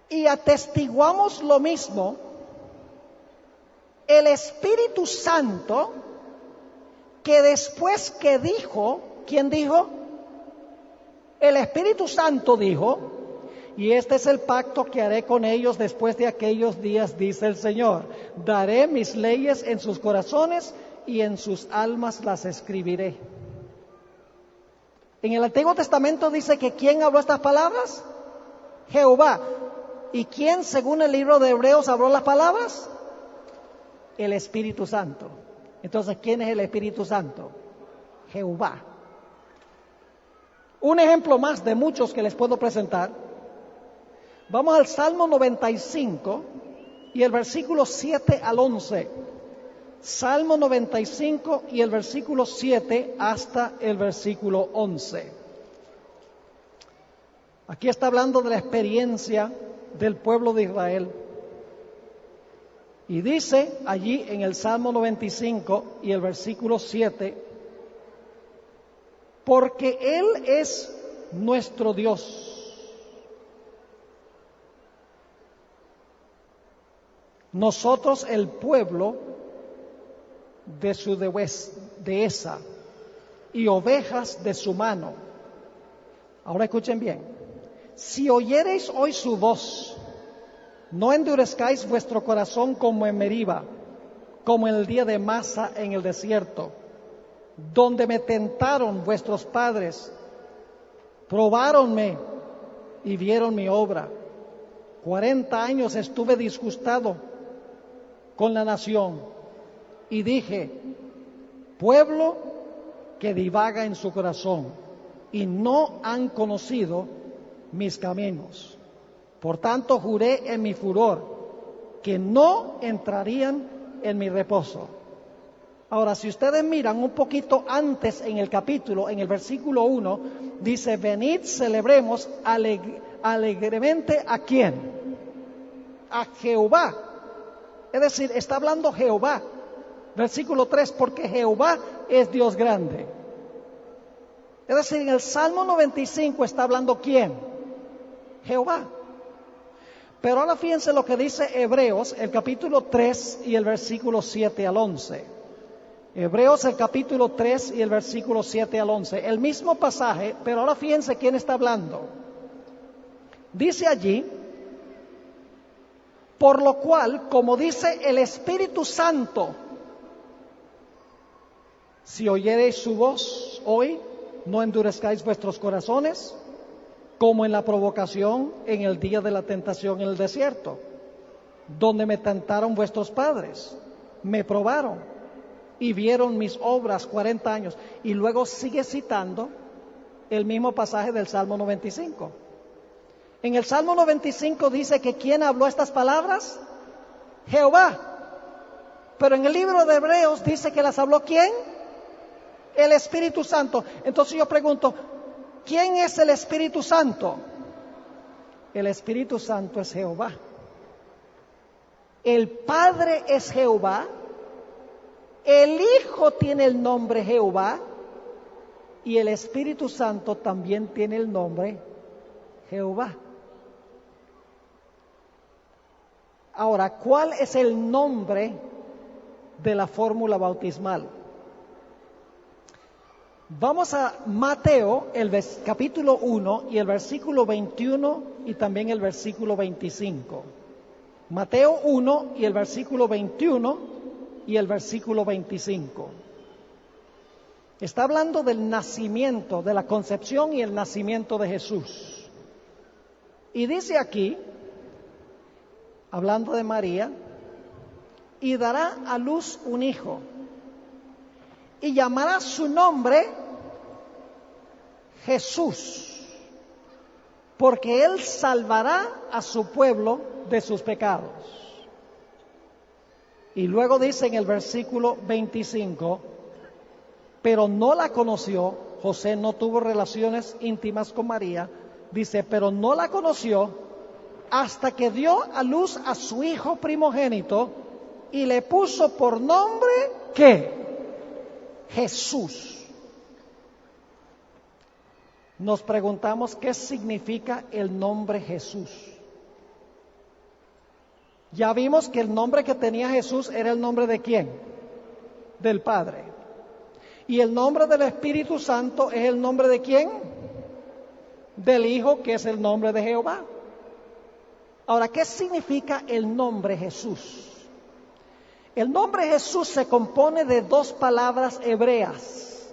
Y atestiguamos lo mismo, el Espíritu Santo, que después que dijo, ¿quién dijo? El Espíritu Santo dijo, y este es el pacto que haré con ellos después de aquellos días, dice el Señor. Daré mis leyes en sus corazones y en sus almas las escribiré. En el Antiguo Testamento dice que ¿quién habló estas palabras? Jehová. ¿Y quién, según el libro de Hebreos, habló las palabras? El Espíritu Santo. Entonces, ¿quién es el Espíritu Santo? Jehová. Un ejemplo más de muchos que les puedo presentar. Vamos al Salmo 95 y el versículo 7 al 11. Salmo 95 y el versículo 7 hasta el versículo 11. Aquí está hablando de la experiencia del pueblo de Israel. Y dice allí en el Salmo 95 y el versículo 7, porque Él es nuestro Dios. Nosotros el pueblo de su dehesa y ovejas de su mano. Ahora escuchen bien. Si oyereis hoy su voz, no endurezcáis vuestro corazón como en Meriba, como en el día de Masa en el desierto, donde me tentaron vuestros padres, probáronme y vieron mi obra. 40 años estuve disgustado con la nación y dije, pueblo que divaga en su corazón y no han conocido mis caminos. Por tanto juré en mi furor que no entrarían en mi reposo. Ahora, si ustedes miran un poquito antes en el capítulo, en el versículo 1, dice, venid, celebremos alegremente ¿a quién? A Jehová. Es decir, está hablando Jehová. Versículo 3, porque Jehová es Dios grande. Es decir, en el Salmo 95 está hablando ¿quién? Jehová. Pero ahora fíjense lo que dice Hebreos, el capítulo 3 y el versículo 7 al 11. Hebreos, el capítulo 3 y el versículo 7 al 11. El mismo pasaje, pero ahora fíjense quién está hablando. Dice allí, por lo cual, como dice el Espíritu Santo, si oyereis su voz hoy, no endurezcáis vuestros corazones, como en la provocación en el día de la tentación en el desierto, donde me tentaron vuestros padres, me probaron y vieron mis obras 40 años. Y luego sigue citando el mismo pasaje del Salmo 95. En el Salmo 95 dice que ¿quién habló estas palabras? Jehová. Pero en el libro de Hebreos dice que las habló ¿quién? El Espíritu Santo. Entonces yo pregunto, ¿quién es el Espíritu Santo? El Espíritu Santo es Jehová. El Padre es Jehová. El Hijo tiene el nombre Jehová. Y el Espíritu Santo también tiene el nombre Jehová. Ahora, ¿cuál es el nombre de la fórmula bautismal? Vamos a Mateo, el capítulo 1 y el versículo 21 y también el versículo 25. Mateo 1 y el versículo 21 y el versículo 25. Está hablando del nacimiento, de la concepción y el nacimiento de Jesús. Y dice aquí, hablando de María, y dará a luz un hijo, y llamará su nombre Jesús, porque él salvará a su pueblo de sus pecados. Y luego dice en el versículo 25, pero no la conoció, José no tuvo relaciones íntimas con María, dice, pero no la conoció hasta que dio a luz a su hijo primogénito y le puso por nombre, ¿qué? Jesús. Nos preguntamos qué significa el nombre Jesús. Ya vimos que el nombre que tenía Jesús era el nombre de ¿quién? Del Padre. Y el nombre del Espíritu Santo es el nombre de ¿quién? Del Hijo, que es el nombre de Jehová. Ahora, ¿qué significa el nombre Jesús? El nombre Jesús se compone de dos palabras hebreas.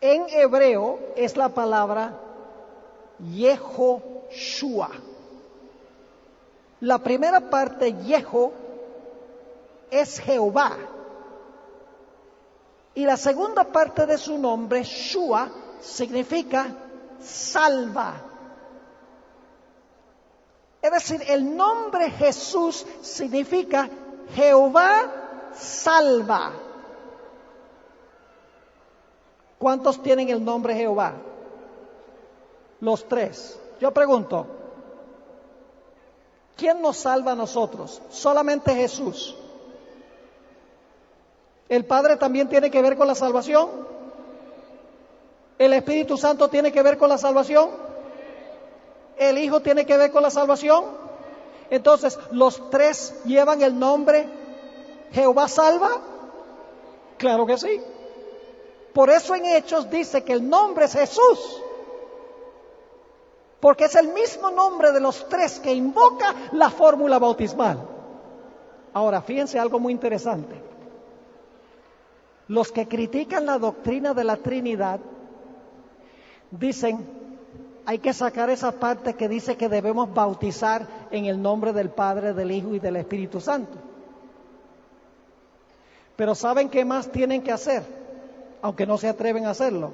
En hebreo es la palabra Yehoshua. La primera parte, Yeho, es Jehová. Y la segunda parte de su nombre, Shua, significa salva. Es decir, el nombre Jesús significa Jehová salva. ¿Cuántos tienen el nombre Jehová? Los tres. Yo pregunto, ¿quién nos salva a nosotros? Solamente Jesús. ¿El Padre también tiene que ver con la salvación? ¿El Espíritu Santo tiene que ver con la salvación? ¿El Hijo tiene que ver con la salvación? Entonces, ¿los tres llevan el nombre Jehová salva? Claro que sí. Por eso en Hechos dice que el nombre es Jesús. Porque es el mismo nombre de los tres que invoca la fórmula bautismal. Ahora, fíjense algo muy interesante. Los que critican la doctrina de la Trinidad dicen, hay que sacar esa parte que dice que debemos bautizar en el nombre del Padre, del Hijo y del Espíritu Santo. Pero ¿saben qué más tienen que hacer? Aunque no se atreven a hacerlo.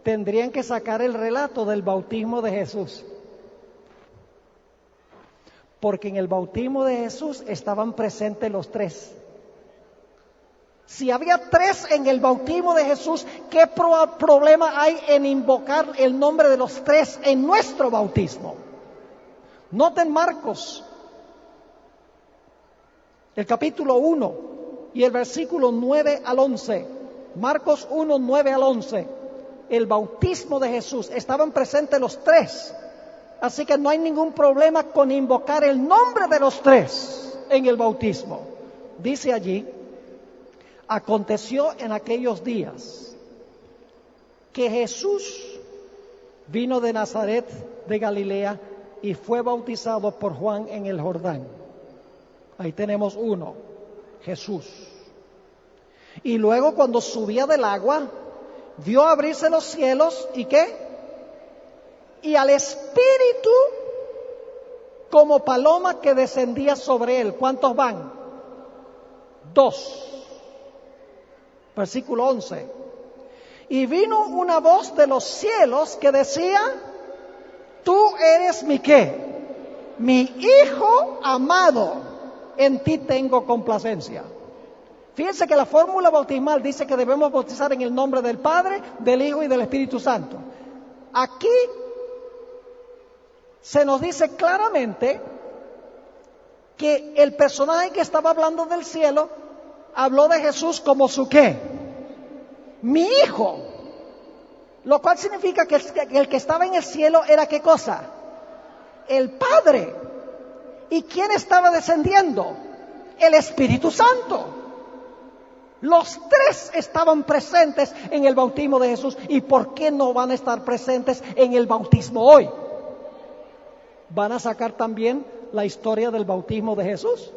Tendrían que sacar el relato del bautismo de Jesús. Porque en el bautismo de Jesús estaban presentes los tres. Si había tres en el bautismo de Jesús, ¿qué problema hay en invocar el nombre de los tres en nuestro bautismo? Noten Marcos, el capítulo 1 y el versículo 9 al 11. Marcos 1, 9 al 11. El bautismo de Jesús, estaban presentes los tres. Así que no hay ningún problema con invocar el nombre de los tres en el bautismo. Dice allí: aconteció en aquellos días que Jesús vino de Nazaret de Galilea y fue bautizado por Juan en el Jordán. Ahí tenemos uno, Jesús. Y luego cuando subía del agua, vio abrirse los cielos y ¿qué? Y al Espíritu como paloma que descendía sobre él. ¿Cuántos van? 2. Versículo 11. Y vino una voz de los cielos que decía: tú eres mi ¿qué? Mi Hijo amado, en ti tengo complacencia. Fíjense que la fórmula bautismal dice que debemos bautizar en el nombre del Padre, del Hijo y del Espíritu Santo. Aquí se nos dice claramente que el personaje que estaba hablando del cielo habló de Jesús como su ¿qué? Mi Hijo. Lo cual significa que el que estaba en el cielo era ¿qué cosa? El Padre. ¿Y quién estaba descendiendo? El Espíritu Santo. Los tres estaban presentes en el bautismo de Jesús. ¿Y por qué no van a estar presentes en el bautismo hoy? ¿Van a sacar también la historia del bautismo de Jesús?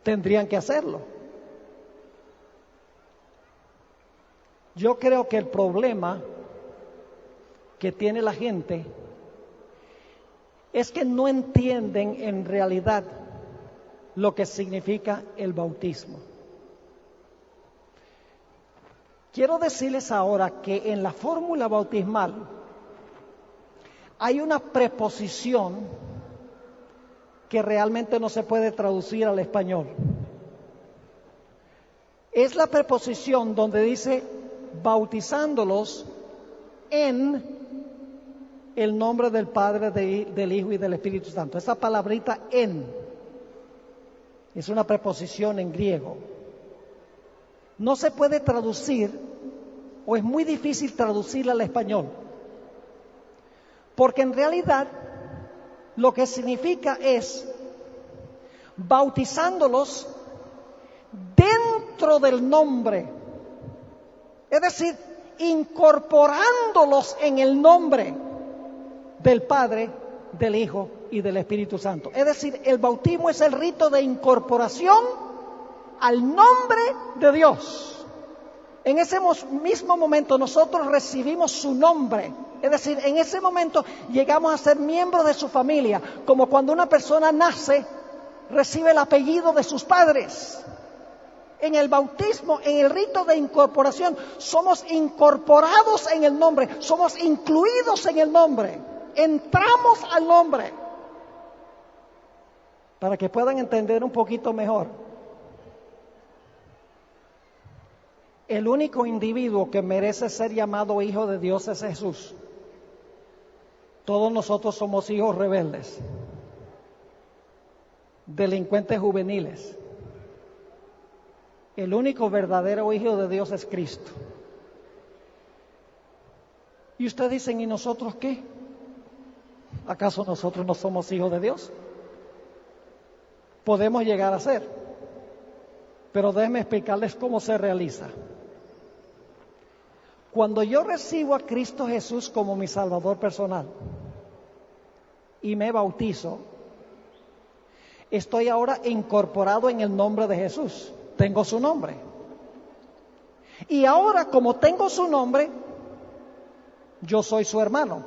Tendrían que hacerlo. Yo creo que el problema que tiene la gente es que no entienden en realidad lo que significa el bautismo. Quiero decirles ahora que en la fórmula bautismal hay una preposición que realmente no se puede traducir al español. Es la preposición donde dice bautizándolos en el nombre del Padre, del Hijo y del Espíritu Santo. Esa palabrita en es una preposición en griego. No se puede traducir, o es muy difícil traducirla al español, porque en realidad lo que significa es bautizándolos dentro del nombre, es decir, incorporándolos en el nombre del Padre, del Hijo y del Espíritu Santo. Es decir, el bautismo es el rito de incorporación al nombre de Dios. En ese mismo momento nosotros recibimos su nombre. Es decir, en ese momento llegamos a ser miembros de su familia, como cuando una persona nace, recibe el apellido de sus padres. En el bautismo, en el rito de incorporación, somos incorporados en el nombre, somos incluidos en el nombre, entramos al nombre. Para que puedan entender un poquito mejor, el único individuo que merece ser llamado hijo de Dios es Jesús. Todos nosotros somos hijos rebeldes, delincuentes juveniles. El único verdadero hijo de Dios es Cristo. Y ustedes dicen, ¿y nosotros qué? ¿Acaso nosotros no somos hijos de Dios? Podemos llegar a ser, pero déjenme explicarles cómo se realiza. Cuando yo recibo a Cristo Jesús como mi Salvador personal y me bautizo, estoy ahora incorporado en el nombre de Jesús. Tengo su nombre. Y ahora, como tengo su nombre, yo soy su hermano.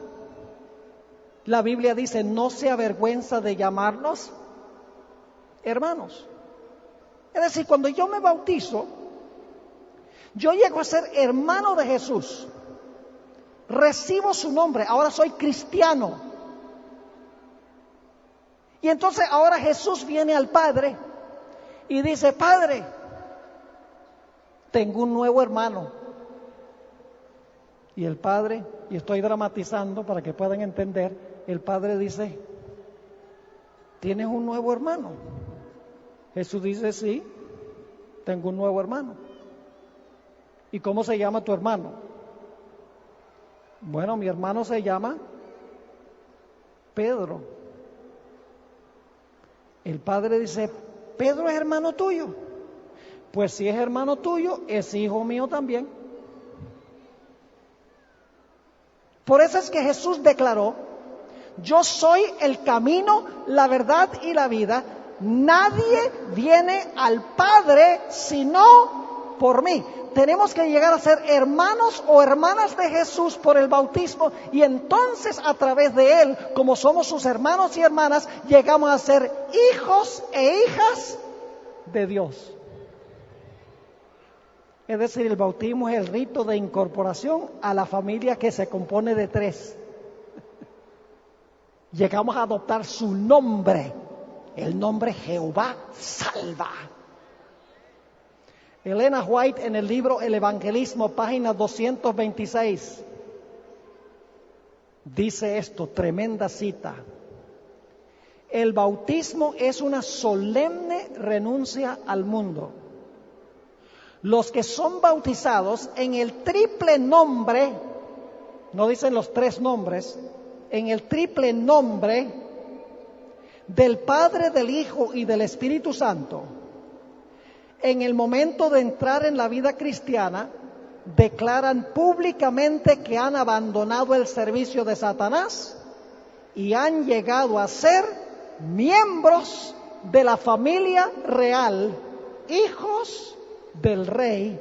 La Biblia dice, no se avergüenza de llamarnos hermanos. Es decir, cuando yo me bautizo, yo llego a ser hermano de Jesús. Recibo su nombre, ahora soy cristiano. Y entonces ahora Jesús viene al Padre y dice, Padre, tengo un nuevo hermano. Y el Padre, y estoy dramatizando para que puedan entender, el Padre dice, ¿tienes un nuevo hermano? Jesús dice, sí, tengo un nuevo hermano. ¿Y cómo se llama tu hermano? Bueno, mi hermano se llama Pedro. El Padre dice, ¿Pedro es hermano tuyo? Pues si es hermano tuyo, es hijo mío también. Por eso es que Jesús declaró, yo soy el camino, la verdad y la vida. Nadie viene al Padre sino por mí. Tenemos que llegar a ser hermanos o hermanas de Jesús por el bautismo y entonces a través de Él, como somos sus hermanos y hermanas, llegamos a ser hijos e hijas de Dios. Es decir, el bautismo es el rito de incorporación a la familia que se compone de 3. Llegamos a adoptar su nombre, el nombre Jehová salva. Elena White en el libro El Evangelismo, página 226, dice esto, tremenda cita. El bautismo es una solemne renuncia al mundo. Los que son bautizados en el triple nombre, no dicen los 3 nombres, en el triple nombre del Padre, del Hijo y del Espíritu Santo, en el momento de entrar en la vida cristiana, declaran públicamente que han abandonado el servicio de Satanás y han llegado a ser miembros de la familia real, hijos del Rey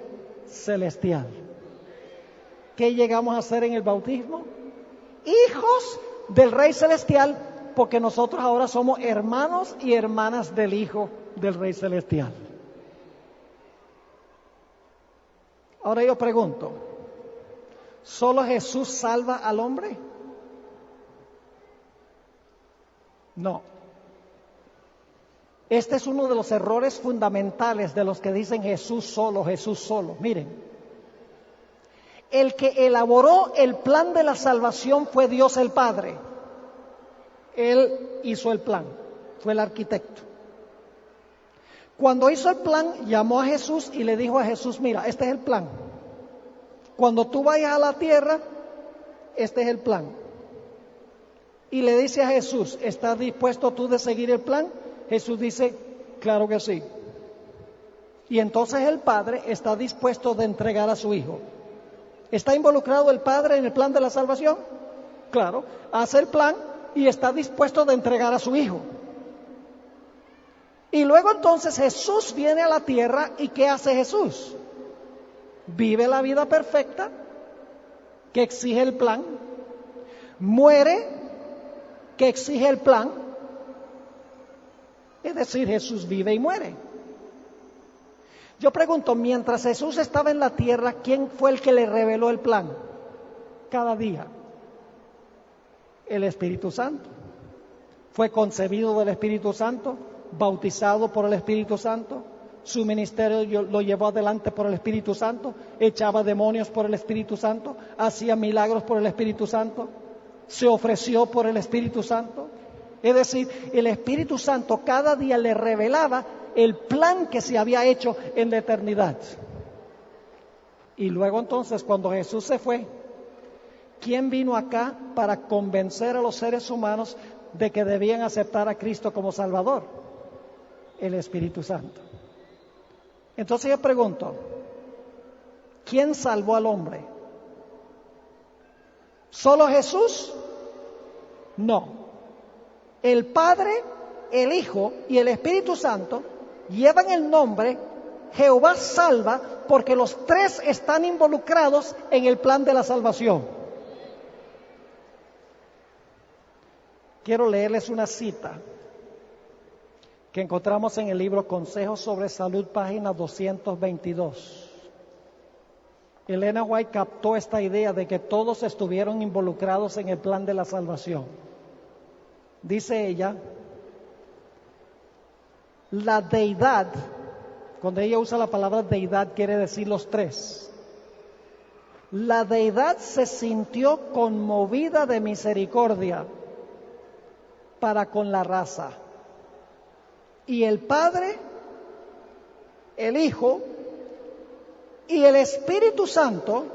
Celestial. ¿Qué llegamos a ser en el bautismo? Hijos del Rey Celestial, porque nosotros ahora somos hermanos y hermanas del Hijo del Rey Celestial. Ahora yo pregunto, ¿solo Jesús salva al hombre? No. Este es uno de los errores fundamentales de los que dicen Jesús solo, Jesús solo. Miren, el que elaboró el plan de la salvación fue Dios el Padre. Él hizo el plan, fue el arquitecto. Cuando hizo el plan, llamó a Jesús y le dijo a Jesús, mira, este es el plan. Cuando tú vayas a la tierra, este es el plan. Y le dice a Jesús, ¿estás dispuesto tú de seguir el plan? Jesús dice, claro que sí. Y entonces el Padre está dispuesto de entregar a su Hijo. ¿Está involucrado el Padre en el plan de la salvación? Claro, hace el plan y está dispuesto de entregar a su Hijo. Y luego entonces Jesús viene a la tierra y ¿qué hace Jesús? Vive la vida perfecta que exige el plan, muere que exige el plan, es decir, Jesús vive y muere. Yo pregunto, mientras Jesús estaba en la tierra, ¿quién fue el que le reveló el plan? Cada día, el Espíritu Santo. Fue concebido del Espíritu Santo, bautizado por el Espíritu Santo, su ministerio lo llevó adelante por el Espíritu Santo, echaba demonios por el Espíritu Santo, hacía milagros por el Espíritu Santo, se ofreció por el Espíritu Santo. Es decir, el Espíritu Santo cada día le revelaba el plan que se había hecho en la eternidad. Y luego entonces, cuando Jesús se fue, ¿quién vino acá para convencer a los seres humanos de que debían aceptar a Cristo como Salvador? El Espíritu Santo. Entonces yo pregunto, ¿quién salvó al hombre? ¿Solo Jesús? No. El Padre, el Hijo y el Espíritu Santo llevan el nombre Jehová salva porque los 3 están involucrados en el plan de la salvación. Quiero leerles una cita que encontramos en el libro Consejos sobre Salud, página 222. Elena White captó esta idea de que todos estuvieron involucrados en el plan de la salvación. Dice ella, la deidad, cuando ella usa la palabra deidad, quiere decir los tres. La deidad se sintió conmovida de misericordia para con la raza. Y el Padre, el Hijo y el Espíritu Santo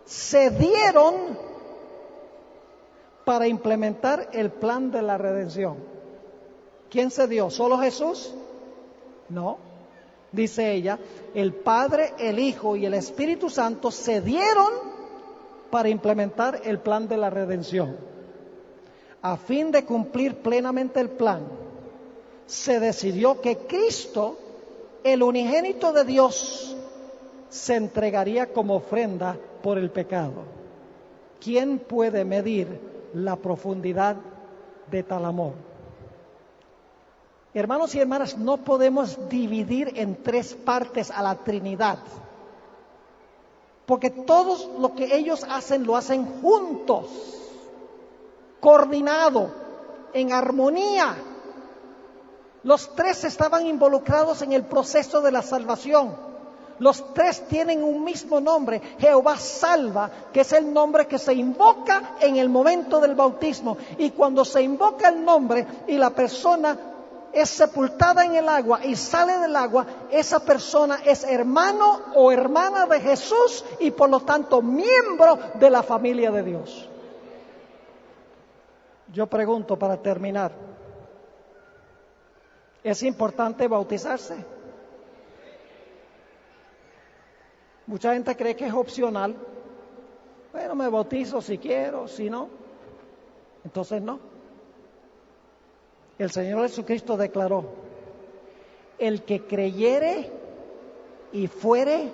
se dieron para implementar el plan de la redención. ¿Quién se dio? ¿Solo Jesús? No. Dice ella, el Padre, el Hijo y el Espíritu Santo se dieron para implementar el plan de la redención. A fin de cumplir plenamente el plan, se decidió que Cristo, el unigénito de Dios, se entregaría como ofrenda por el pecado. ¿Quién puede medir la profundidad de tal amor? Hermanos y hermanas, no podemos dividir en tres partes a la Trinidad, porque todo lo que ellos hacen lo hacen juntos, coordinado, en armonía. Los tres estaban involucrados en el proceso de la salvación. Los tres tienen un mismo nombre, Jehová salva, que es el nombre que se invoca en el momento del bautismo. Y cuando se invoca el nombre y la persona es sepultada en el agua y sale del agua, esa persona es hermano o hermana de Jesús y por lo tanto miembro de la familia de Dios. Yo pregunto para terminar, ¿es importante bautizarse? Mucha gente cree que es opcional. Bueno, me bautizo si quiero, si no, entonces no. El Señor Jesucristo declaró, el que creyere y fuere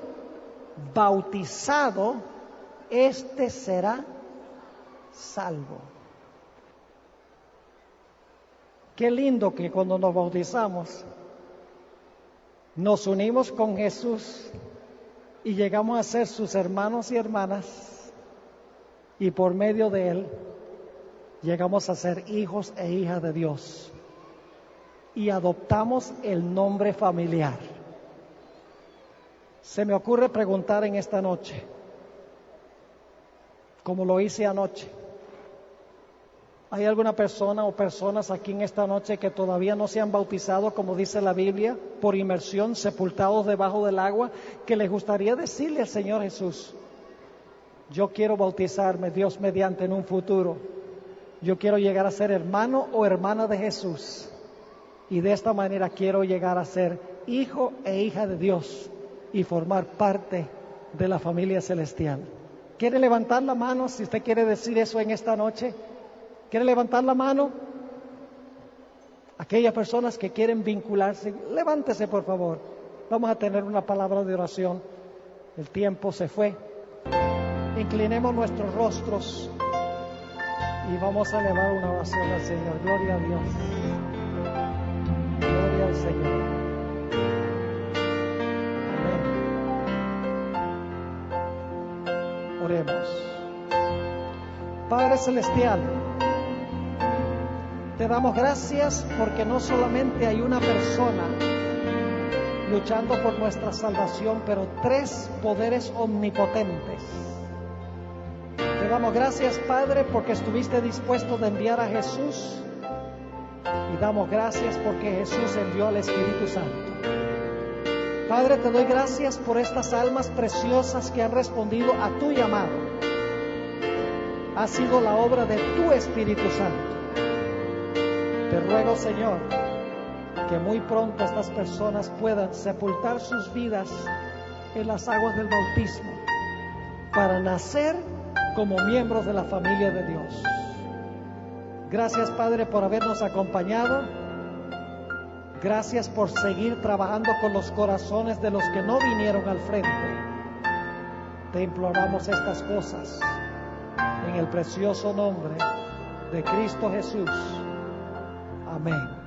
bautizado, éste será salvo. Qué lindo que cuando nos bautizamos, nos unimos con Jesús y llegamos a ser sus hermanos y hermanas, y por medio de Él llegamos a ser hijos e hijas de Dios y adoptamos el nombre familiar. Se me ocurre preguntar en esta noche, como lo hice anoche, ¿hay alguna persona o personas aquí en esta noche que todavía no se han bautizado, como dice la Biblia, por inmersión, sepultados debajo del agua, que les gustaría decirle al Señor Jesús, yo quiero bautizarme, Dios mediante, en un futuro? Yo quiero llegar a ser hermano o hermana de Jesús y de esta manera quiero llegar a ser hijo e hija de Dios y formar parte de la familia celestial. ¿Quiere levantar la mano si usted quiere decir eso en esta noche? ¿Quiere levantar la mano? Aquellas personas que quieren vincularse, levántese por favor. Vamos a tener una palabra de oración. El tiempo se fue. Inclinemos nuestros rostros y vamos a elevar una oración al Señor. Gloria a Dios. Gloria al Señor. Amén. Oremos. Padre Celestial, te damos gracias porque no solamente hay una persona luchando por nuestra salvación, pero tres poderes omnipotentes. Te damos gracias, Padre, porque estuviste dispuesto de enviar a Jesús, y damos gracias porque Jesús envió al Espíritu Santo. Padre, te doy gracias por estas almas preciosas que han respondido a tu llamado. Ha sido la obra de tu Espíritu Santo. Te ruego, Señor, que muy pronto estas personas puedan sepultar sus vidas en las aguas del bautismo para nacer como miembros de la familia de Dios. Gracias, Padre, por habernos acompañado. Gracias por seguir trabajando con los corazones de los que no vinieron al frente. Te imploramos estas cosas en el precioso nombre de Cristo Jesús. Amén.